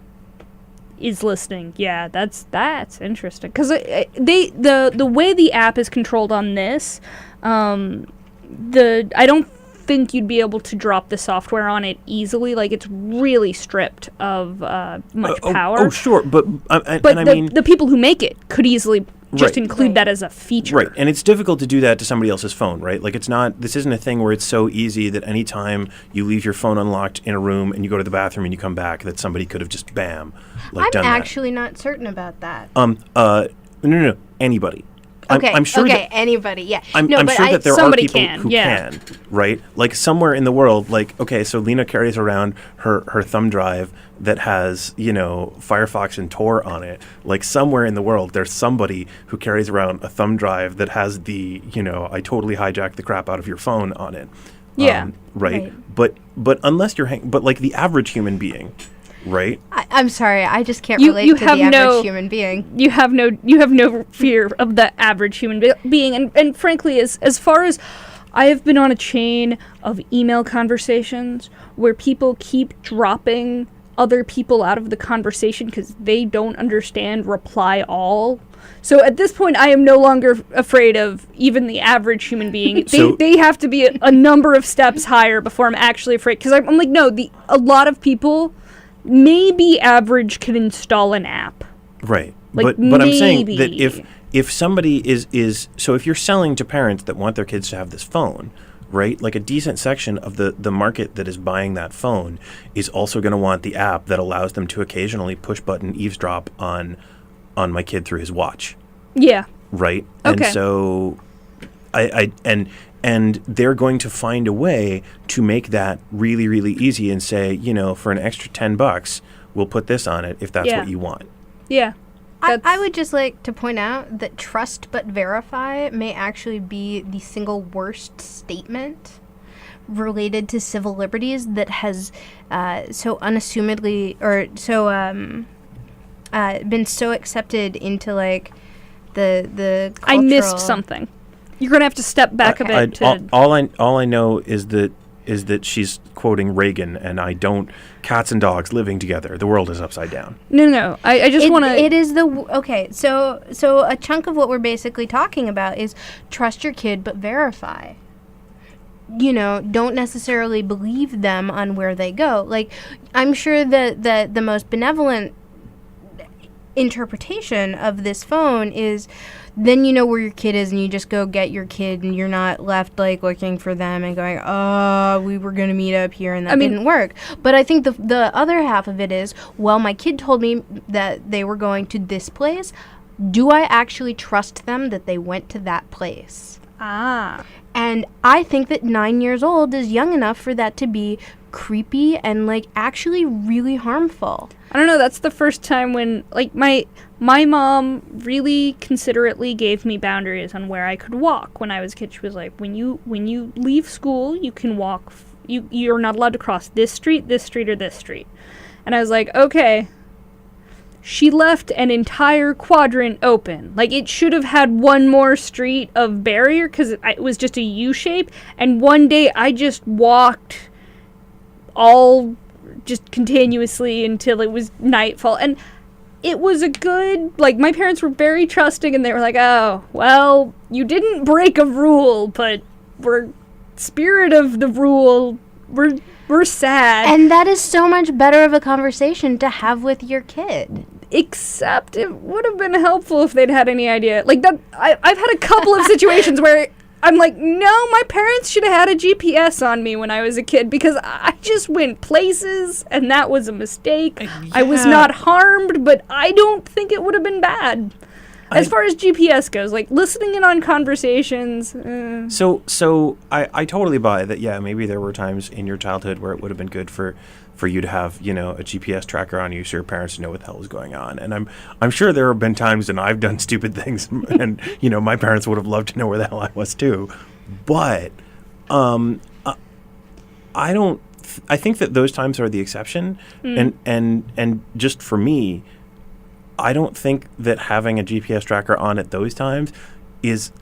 listening. Yeah, that's interesting. Because the way the app is controlled on this, I don't think you'd be able to drop the software on it easily. Like, it's really stripped of much power. Oh, sure, but But I mean, the people who make it could easily just Right. include that as a feature. Right, and it's difficult to do that to somebody else's phone, right? Like this isn't a thing where it's so easy that anytime you leave your phone unlocked in a room and you go to the bathroom and you come back, that somebody could have just bam, like I'm done actually not certain about that. No, anybody. Okay. I'm sure okay. that Anybody. Yeah. I'm no, but sure that there are somebody people can, who yeah. can, right? Like somewhere in the world, like, okay, so Lena carries around her thumb drive that has, Firefox and Tor on it. Like somewhere in the world, there's somebody who carries around a thumb drive that has the, I totally hijacked the crap out of your phone on it. Yeah. Right? But unless but like the average human being, right? I'm sorry. I just can't You- relate you to have the average no- human being. You have no fear of the average human being, and frankly, as far as I have been on a chain of email conversations where people keep dropping other people out of the conversation because they don't understand reply all. So at this point, I am no longer afraid of even the average human being. They have to be a number of steps higher before I'm actually afraid. Because I'm like, no, a lot of people, maybe average, can install an app. Right. Like, but I'm saying that maybe. if somebody is so if you're selling to parents that want their kids to have this phone, right? Like a decent section of the market that is buying that phone is also going to want the app that allows them to occasionally push button eavesdrop on my kid through his watch. Yeah. Right? Okay. And so and they're going to find a way to make that really, really easy and say, for an extra $10, we'll put this on it if that's Yeah. what you want. Yeah. I would just like to point out that trust but verify may actually be the single worst statement related to civil liberties that has so unassumedly or so been so accepted into like the cultural... I missed something. You're gonna have to step back a bit. All I know is that she's quoting Reagan, and I don't. Cats and dogs living together. The world is upside down. No. I just want to. It is the okay. So a chunk of what we're basically talking about is trust your kid, but verify. Don't necessarily believe them on where they go. Like, I'm sure that the most benevolent interpretation of this phone is then you know where your kid is and you just go get your kid and you're not left like looking for them and going, oh, we were going to meet up here and that didn't work. But I think the other half of it is, well, my kid told me that they were going to this place. Do I actually trust them that they went to that place? And I think that 9 years old is young enough for that to be creepy and like actually really harmful. I don't know, that's the first time when like my mom really considerately gave me boundaries on where I could walk when I was a kid. She was like, when you leave school, you can walk you're not allowed to cross this street, or this street. And I was like, okay. She left an entire quadrant open. Like, it should have had one more street of barrier because it was just a U shape. And one day I just walked all just continuously until it was nightfall. And it was a good, like, my parents were very trusting and they were like, oh, well, you didn't break a rule, but we're spirit of the rule. We're sad. And that is so much better of a conversation to have with your kid. Except it would have been helpful if they'd had any idea. Like, that, I've had a couple of situations where I'm like, no, my parents should have had a GPS on me when I was a kid because I just went places and that was a mistake. I was not harmed, but I don't think it would have been bad. As far as GPS goes, like listening in on conversations. So I totally buy that. Yeah, maybe there were times in your childhood where it would have been good for you to have a GPS tracker on you, so your parents know what the hell is going on. And I'm sure there have been times when I've done stupid things, and my parents would have loved to know where the hell I was too. But I don't. I think that those times are the exception, and just for me, I don't think that having a GPS tracker on at those times is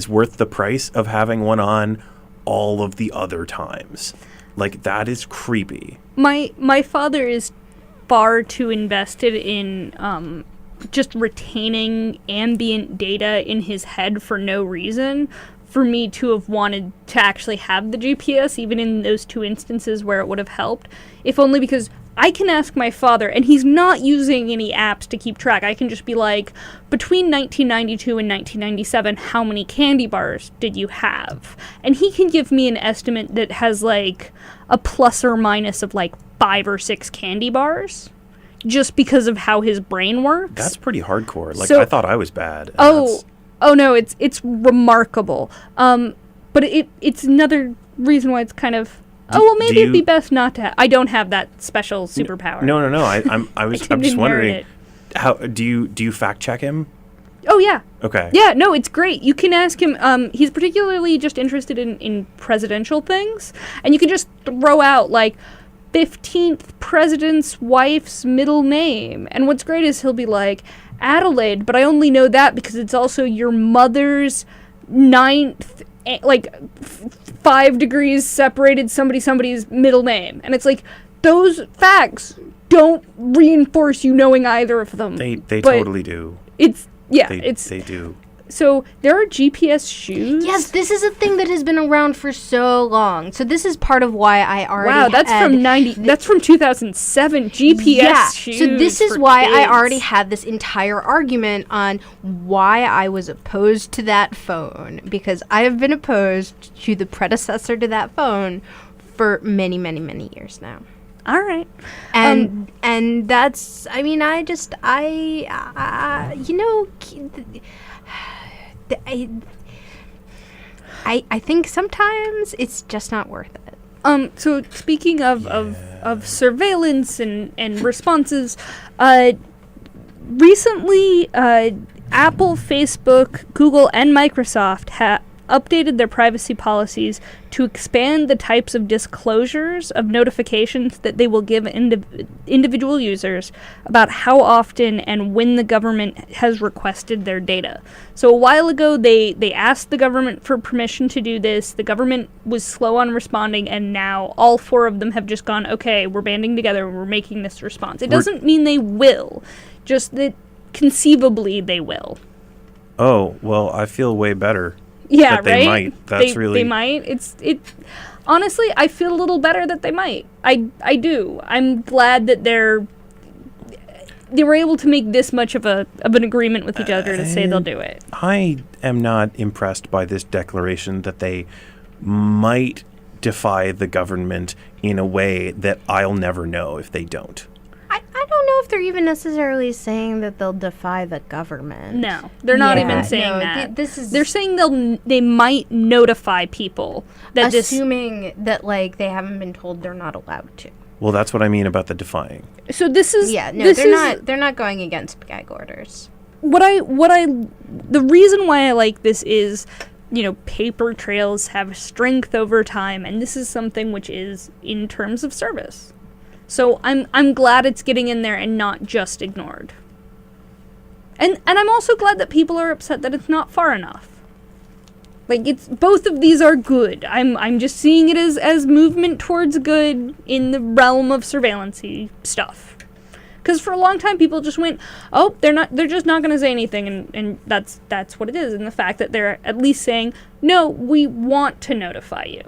worth the price of having one on all of the other times. Like, that is creepy. My father is far too invested in just retaining ambient data in his head for no reason for me to have wanted to actually have the GPS, even in those two instances where it would have helped. If only because I can ask my father, and he's not using any apps to keep track. I can just be like, between 1992 and 1997, how many candy bars did you have? And he can give me an estimate that has like a plus or minus of like 5 or 6 candy bars, just because of how his brain works. That's pretty hardcore. Like, So- I thought I was bad. and Oh no, it's remarkable. But it's another reason why it's kind of. Maybe it'd be best not to. I don't have that special superpower. No. I'm just didn't wondering, inherit how do you fact check him? Oh yeah. Okay. Yeah, no, it's great. You can ask him. He's particularly just interested in presidential things, and you can just throw out like 15th president's wife's middle name. And what's great is he'll be like Adelaide, but I only know that because it's also your mother's 9th, like 5 degrees separated somebody's middle name, and it's like those facts don't reinforce you knowing either of them. They but totally do. They do. So there are GPS shoes. Yes, this is a thing that has been around for so long. So this is part of why I already Wow, that's had from 90. That's from 2007. GPS shoes. So this is for why I kids. already had this entire argument on why I was opposed to that phone, because I have been opposed to the predecessor to that phone for many, many, many years now. All right. And that's, I mean, I think sometimes it's just not worth it. So speaking of surveillance and responses, recently, Apple, Facebook, Google, and Microsoft updated their privacy policies to expand the types of disclosures of notifications that they will give individual users about how often and when the government has requested their data. So a while ago, they asked the government for permission to do this. The government was slow on responding, and now all 4 of them have just gone, okay, we're banding together and we're making this response. It doesn't mean they will, just that conceivably they will. Oh, well, I feel way better. Yeah, that they right? might. That's really... They might. Honestly, I feel a little better that they might. I do. I'm glad that they were able to make this much of an agreement with each other to say they'll do it. I am not impressed by this declaration that they might defy the government in a way that I'll never know if they don't. I don't know if they're even necessarily saying that they'll defy the government. No, they're not Yeah, even saying no, that. They're saying they might notify people that assuming that like they haven't been told they're not allowed to. Well, that's what I mean about the defying. So this is they're not going against gag orders. The reason why I like this is, paper trails have strength over time, and this is something which is in terms of service. So I'm glad it's getting in there and not just ignored. And I'm also glad that people are upset that it's not far enough. Like, it's both of these are good. I'm just seeing it as movement towards good in the realm of surveillance-y stuff. Because for a long time people just went, oh, they're just not going to say anything, and that's what it is. And the fact that they're at least saying, no, we want to notify you.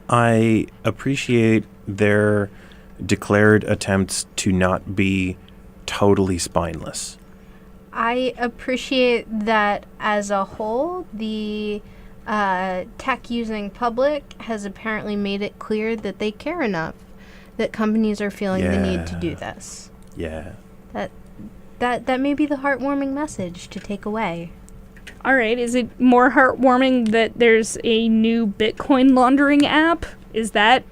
I appreciate their declared attempts to not be totally spineless. I appreciate that as a whole, the tech-using public has apparently made it clear that they care enough that companies are feeling the need to do this. Yeah. That may be the heartwarming message to take away. All right, is it more heartwarming that there's a new Bitcoin laundering app? Is that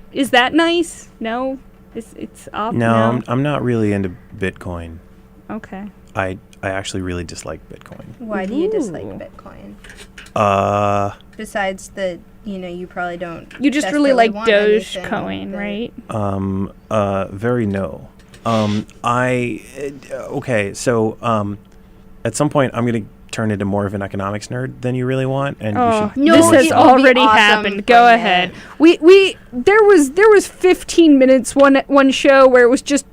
nice? No? It's up? No, I'm not really into Bitcoin. Okay. I actually really dislike Bitcoin. Why do you dislike Bitcoin? Besides that, you probably don't. You just really like Dogecoin, right? Very no. Okay, so at some point I'm gonna turn into more of an economics nerd than you really want, and you should. No, this has already happened. Go ahead. There was 15 minutes one show where it was just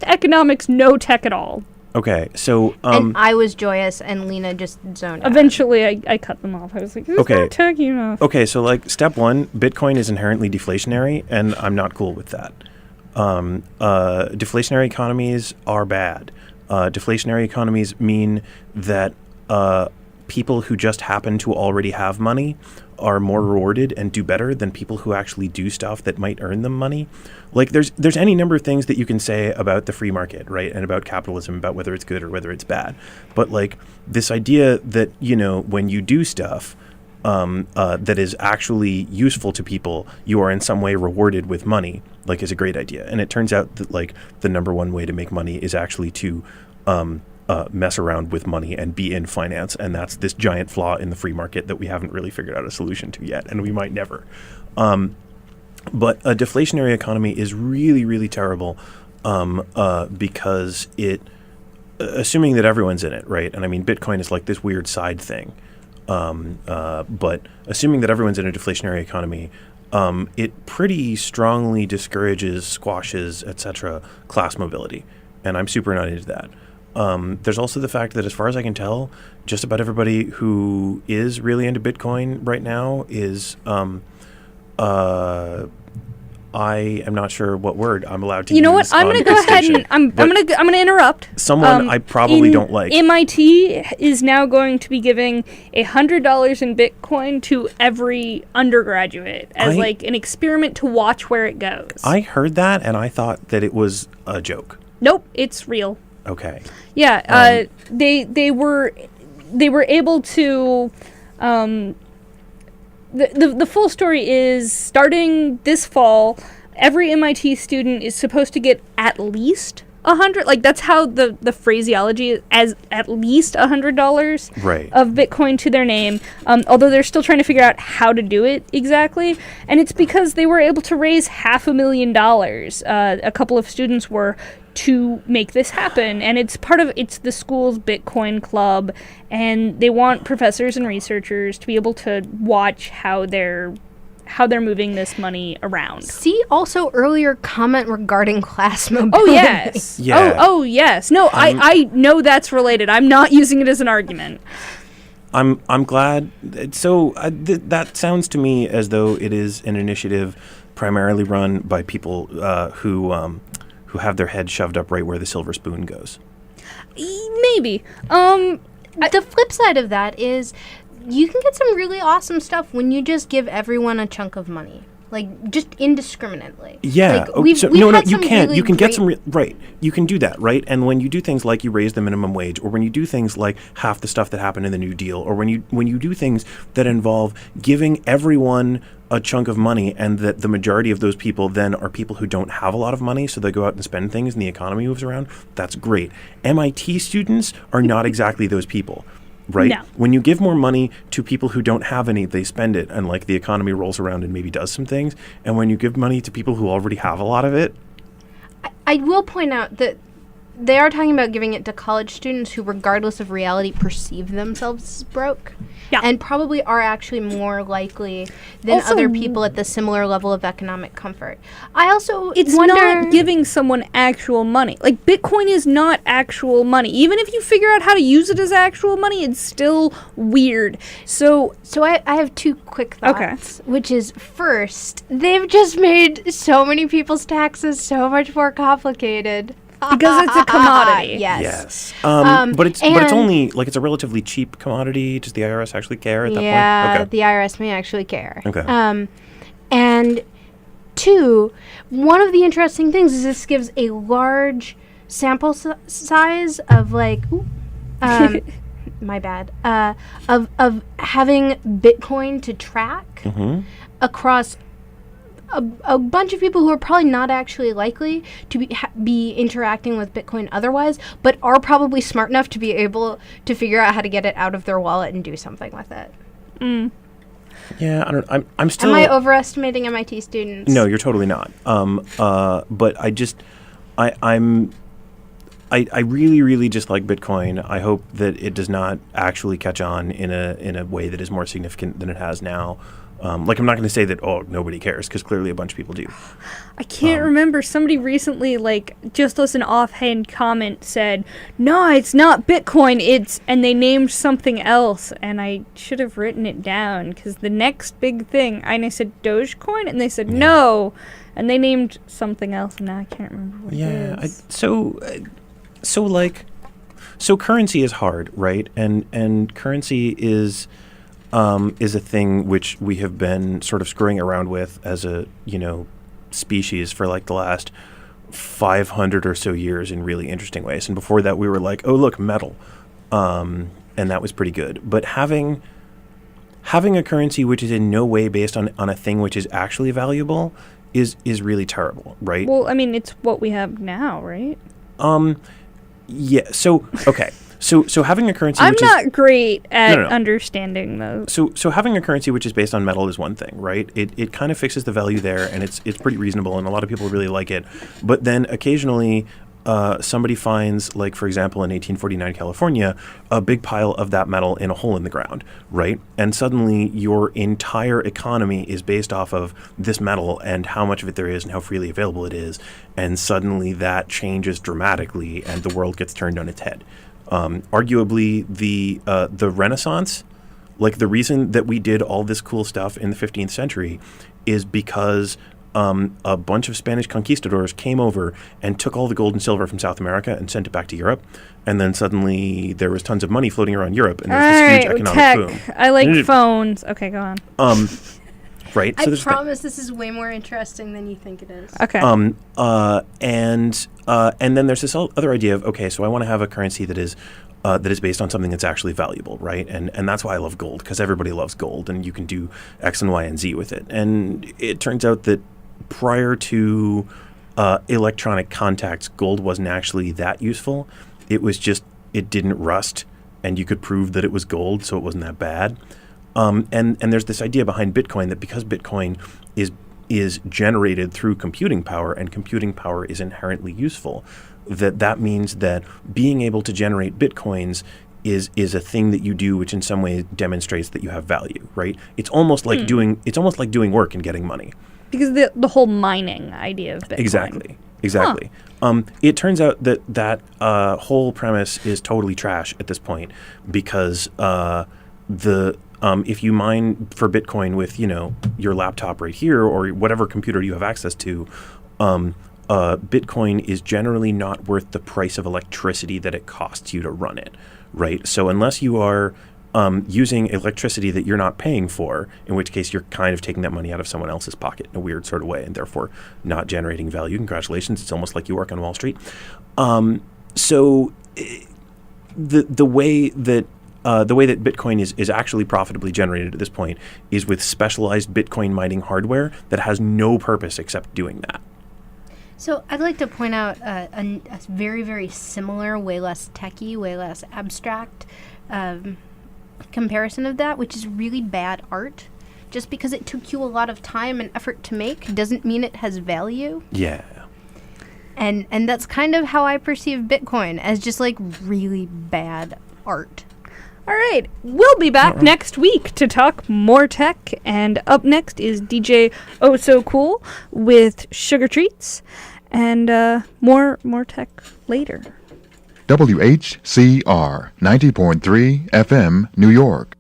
economics, no tech at all. Okay, so and I was joyous, and Lena just zoned out. Eventually, I cut them off. I was like, "It's not tech enough." Okay, so like step 1, Bitcoin is inherently deflationary, and I'm not cool with that. Deflationary economies are bad. Deflationary economies mean that people who just happen to already have money are more rewarded and do better than people who actually do stuff that might earn them money. Like there's any number of things that you can say about the free market, right? And about capitalism, about whether it's good or whether it's bad. But like this idea that, when you do stuff that is actually useful to people, you are in some way rewarded with money, like, is a great idea. And it turns out that like the number one way to make money is actually to mess around with money and be in finance. And that's this giant flaw in the free market that we haven't really figured out a solution to yet. And we might never. But a deflationary economy is really, really terrible because it, assuming that everyone's in it, right? And I mean, Bitcoin is like this weird side thing. But assuming that everyone's in a deflationary economy, it pretty strongly discourages, squashes, etc., class mobility. And I'm super not into that. There's also the fact that, as far as I can tell, just about everybody who is really into Bitcoin right now is, I am not sure what word I'm allowed to use. You know what? I'm going to go ahead and I'm going to interrupt. Someone I probably don't like. MIT is now going to be giving $100 in Bitcoin to every undergraduate as like an experiment to watch where it goes. I heard that and I thought that it was a joke. Nope, it's real. Okay. Yeah, they were able to. The full story is, starting this fall, every MIT student is supposed to get at least 100. Like, that's how the phraseology is, as at least $100 right. of Bitcoin to their name. Although they're still trying to figure out how to do it exactly, and it's because they were able to raise $500,000. A couple of students were, to make this happen, and it's the school's Bitcoin club, and they want professors and researchers to be able to watch how they're moving this money around. See also earlier comment regarding class mobility. Oh yes. Yeah. Oh yes. No, I know that's related. I'm not using it as an argument. I'm glad. So that sounds to me as though it is an initiative primarily run by people who have their head shoved up right where the silver spoon goes. Maybe. The flip side of that is you can get some really awesome stuff when you just give everyone a chunk of money. Like, just indiscriminately. Yeah. Like, we've You can. You can get some... right. You can do that, right? And when you do things like you raise the minimum wage, or when you do things like half the stuff that happened in the New Deal, or when you do things that involve giving everyone a chunk of money, and that the majority of those people then are people who don't have a lot of money, so they go out and spend things and the economy moves around, that's great. MIT students are not exactly those people. Right? No. When you give more money to people who don't have any, they spend it, and like the economy rolls around and maybe does some things. And when you give money to people who already have a lot of it, I will point out that they are talking about giving it to college students who, regardless of reality, perceive themselves as broke. Yeah. And probably are actually more likely than Also, other people at the similar level of economic comfort. I also it's wonder... not giving someone actual money. Like, Bitcoin is not actual money. Even if you figure out how to use it as actual money, it's still weird. So I have two quick thoughts. Okay. Which is, first, they've just made so many people's taxes so much more complicated. because it's a commodity. Yes. but it's only like, it's a relatively cheap commodity. Does the IRS actually care at that point? Yeah, Okay. the IRS may actually care. Okay. And two, one of the interesting things is this gives a large sample size of like, my bad, of having Bitcoin to track across a bunch of people who are probably not actually likely to be interacting with Bitcoin otherwise, but are probably smart enough to be able to figure out how to get it out of their wallet and do something with it. Yeah, I don't. I'm still. Am I overestimating MIT students? No, you're totally not. But I really, really just like Bitcoin. I hope that it does not actually catch on in a way that is more significant than it has now. Like, I'm not going to say that, nobody cares, because clearly a bunch of people do. I can't remember. Somebody recently, like, just as an offhand comment said, no, it's not Bitcoin, and they named something else, and I should have written it down, because the next big thing, and I said Dogecoin, and they said no. and they named something else, and now I can't remember what it is. So currency is hard, right? And currency is a thing which we have been sort of screwing around with as a species for like the last 500 or so years in really interesting ways. And before that, we were like, oh look, metal, and that was pretty good. But having a currency which is in no way based on a thing which is actually valuable is really terrible, right? Well, I mean, it's what we have now, right? Yeah. So okay. So having a currency. I'm which not great at No. understanding those. So having a currency which is based on metal is one thing, right? It kind of fixes the value there, and it's pretty reasonable, and a lot of people really like it. But then occasionally, somebody finds, like for example, in 1849 California, a big pile of that metal in a hole in the ground, right? And suddenly your entire economy is based off of this metal and how much of it there is and how freely available it is, and suddenly that changes dramatically, and the world gets turned on its head. Arguably, the Renaissance, like the reason that we did all this cool stuff in the 15th century is because a bunch of Spanish conquistadors came over and took all the gold and silver from South America and sent it back to Europe. And then suddenly there was tons of money floating around Europe, and there was this huge economic boom. I like phones. Okay, go on. Right? I promise this is way more interesting than you think it is. Okay. And then there's this other idea of, okay, so I want to have a currency that is based on something that's actually valuable, right? And that's why I love gold, because everybody loves gold, and you can do X and Y and Z with it. And it turns out that prior to electronic contacts, gold wasn't actually that useful. It was just, it didn't rust, and you could prove that it was gold, so it wasn't that bad. And there's this idea behind Bitcoin that because Bitcoin is generated through computing power, and computing power is inherently useful, that means that being able to generate Bitcoins is a thing that you do, which in some way demonstrates that you have value, right? It's almost like doing work and getting money. Because the whole mining idea of Bitcoin. Exactly. Huh. It turns out that whole premise is totally trash at this point, because if you mine for Bitcoin with your laptop right here or whatever computer you have access to, Bitcoin is generally not worth the price of electricity that it costs you to run it, right? So unless you are using electricity that you're not paying for, in which case you're kind of taking that money out of someone else's pocket in a weird sort of way, and therefore not generating value. Congratulations, it's almost like you work on Wall Street. So the way that Bitcoin is actually profitably generated at this point is with specialized Bitcoin mining hardware that has no purpose except doing that. So I'd like to point out a very, very similar, way less techy, way less abstract comparison of that, which is really bad art. Just because it took you a lot of time and effort to make doesn't mean it has value. Yeah. And that's kind of how I perceive Bitcoin, as just like really bad art. All right, we'll be back next week to talk more tech, and up next is DJ Oh So Cool with Sugar Treats, and more tech later. WHCR 90.3 FM, New York.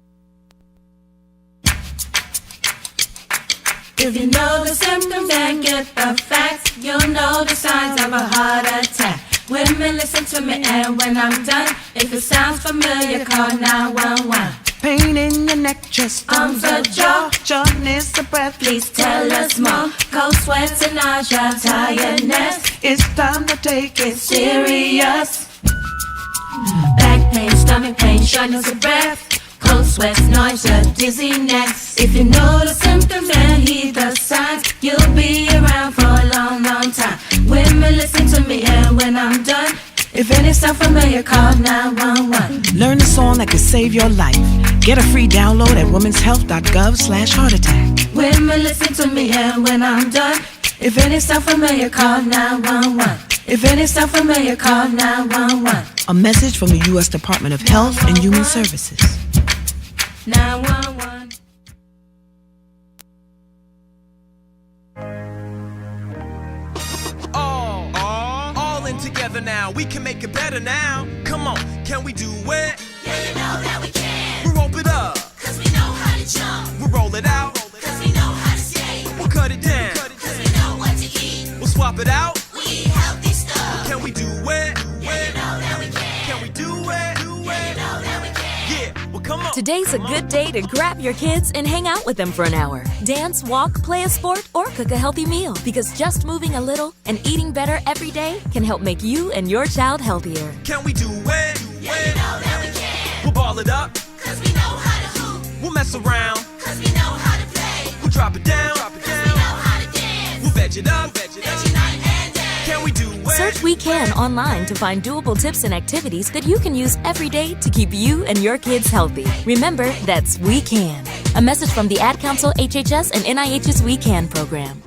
If you know the symptoms and get the facts, you'll know the signs of a heart attack. Women, listen to me, and when I'm done, if it sounds familiar, call 911. Pain in your neck, chest, Arms or jaw, shortness of breath. please tell us more. Cold sweats and nausea, tiredness, It's time to take it serious. Back pain, stomach pain, shortness of breath, cold sweats, nausea, dizziness. If you know the symptoms and heed the signs, you'll be around for a long, long time. Women, listen to me, and when I'm done, if any sound familiar, call 911. Learn a song that could save your life. Get a free download at womenshealth.gov/heart attack. Women, listen to me, and when I'm done, if any sound familiar, call 911. If any sound familiar, call 911. A message from the U.S. Department of Health and Human Services. 911. All in together now. We can make it better now. Come on, can we do it? Yeah, you know that we can. We rope it up, Cause we know how to jump. we roll it out, Cause we know how to skate. we'll cut it down. Cause we know what to pop it out. We eat healthy stuff. Can we do it? Yeah, you know that we can. Can we do it? Yeah, you know that we can. Yeah, well come on. Today's a good day to grab your kids and hang out with them for an hour. Dance, walk, play a sport, or cook a healthy meal. Because just moving a little and eating better every day can help make you and your child healthier. Can we do it? Yeah, you know that we can. We'll ball it up. Cause we know how to hoop. We'll mess around. Cause we know how to play. We'll drop it down. Cause we know how to dance. We'll veg it up. Veggie night and day. Can we do it? Search We Can online to find doable tips and activities that you can use every day to keep you and your kids healthy. Remember, that's We Can. A message from the Ad Council, HHS, and NIH's We Can program.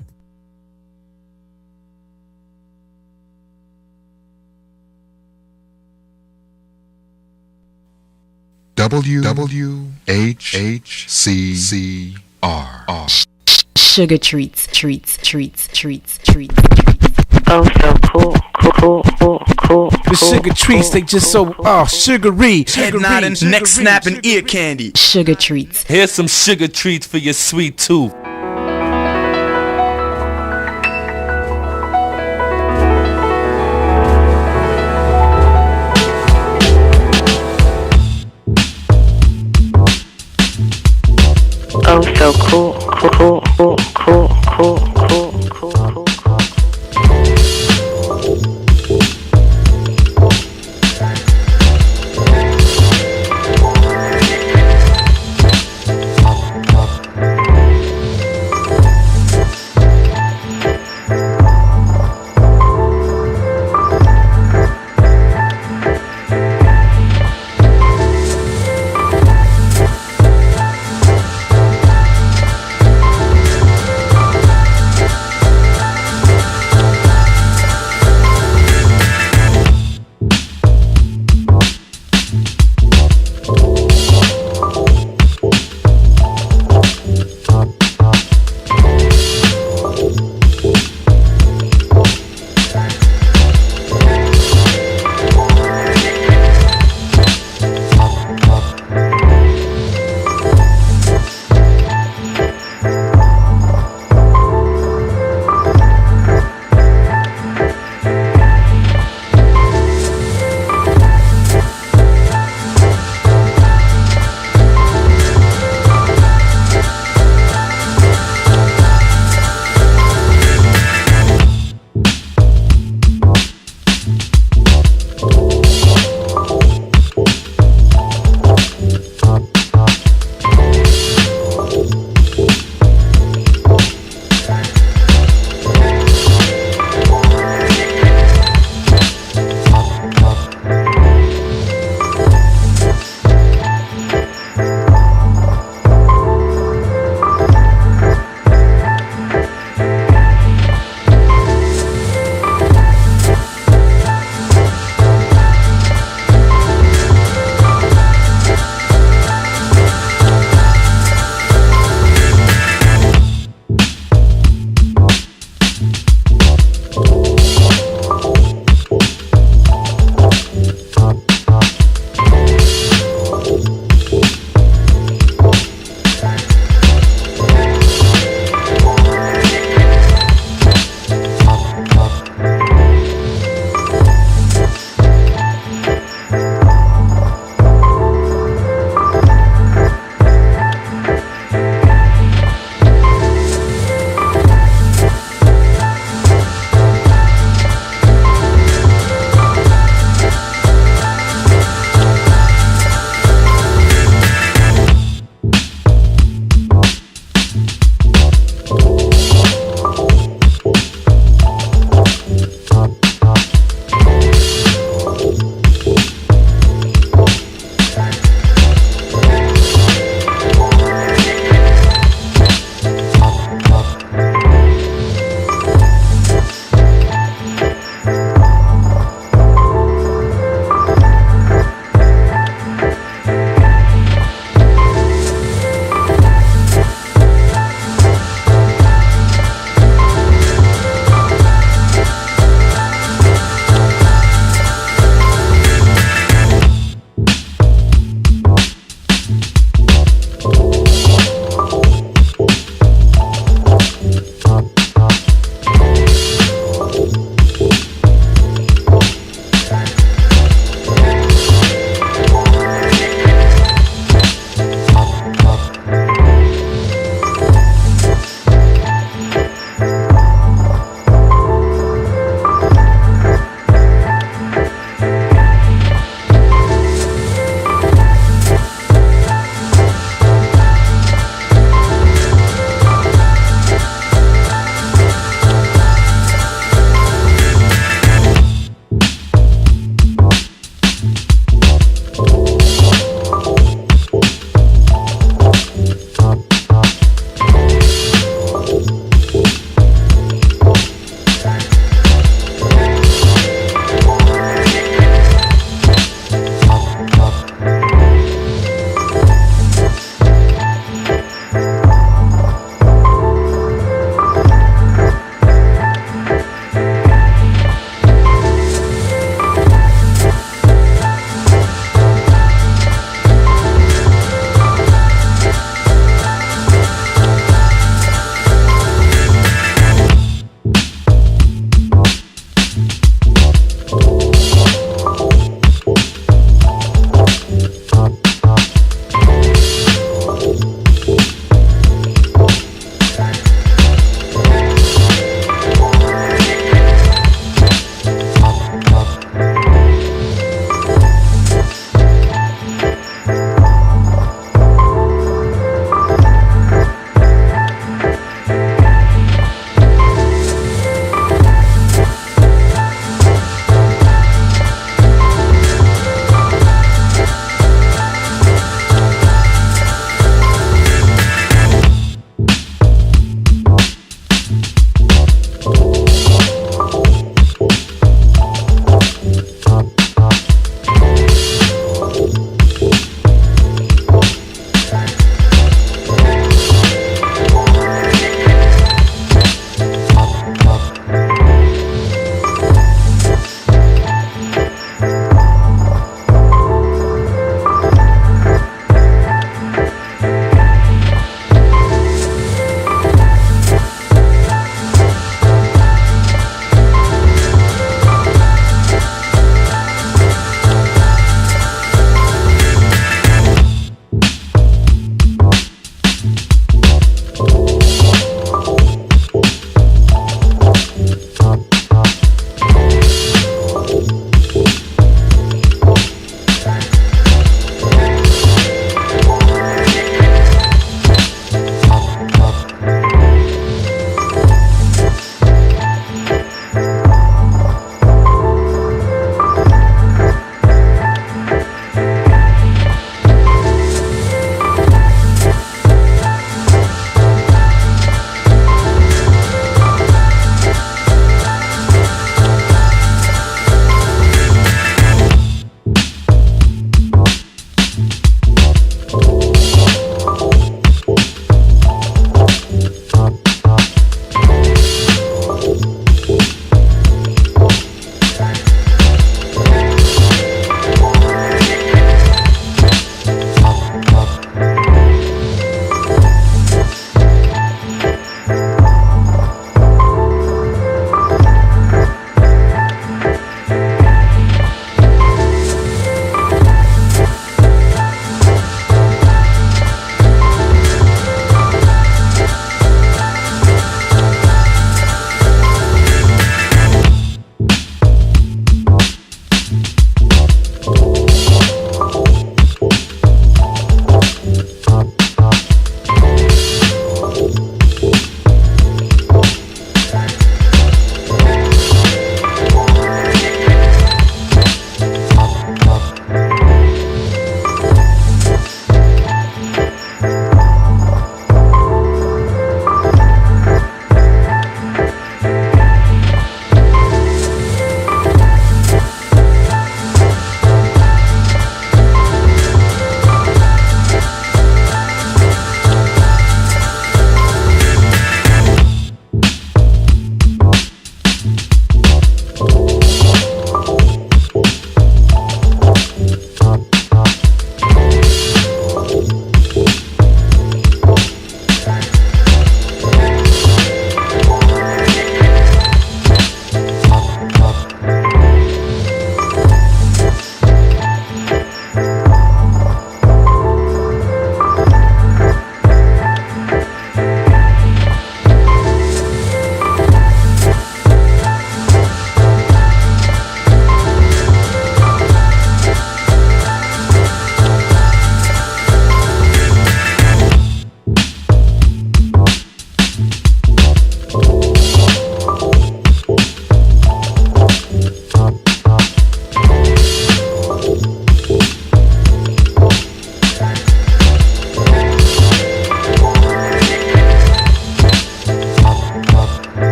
WHHCR. Sugar treats. Oh, so cool. The sugar treats, they just so sugary. Head nodding, neck snapping, ear candy. Sugar treats. Here's some sugar treats for your sweet tooth. Oh, so cool.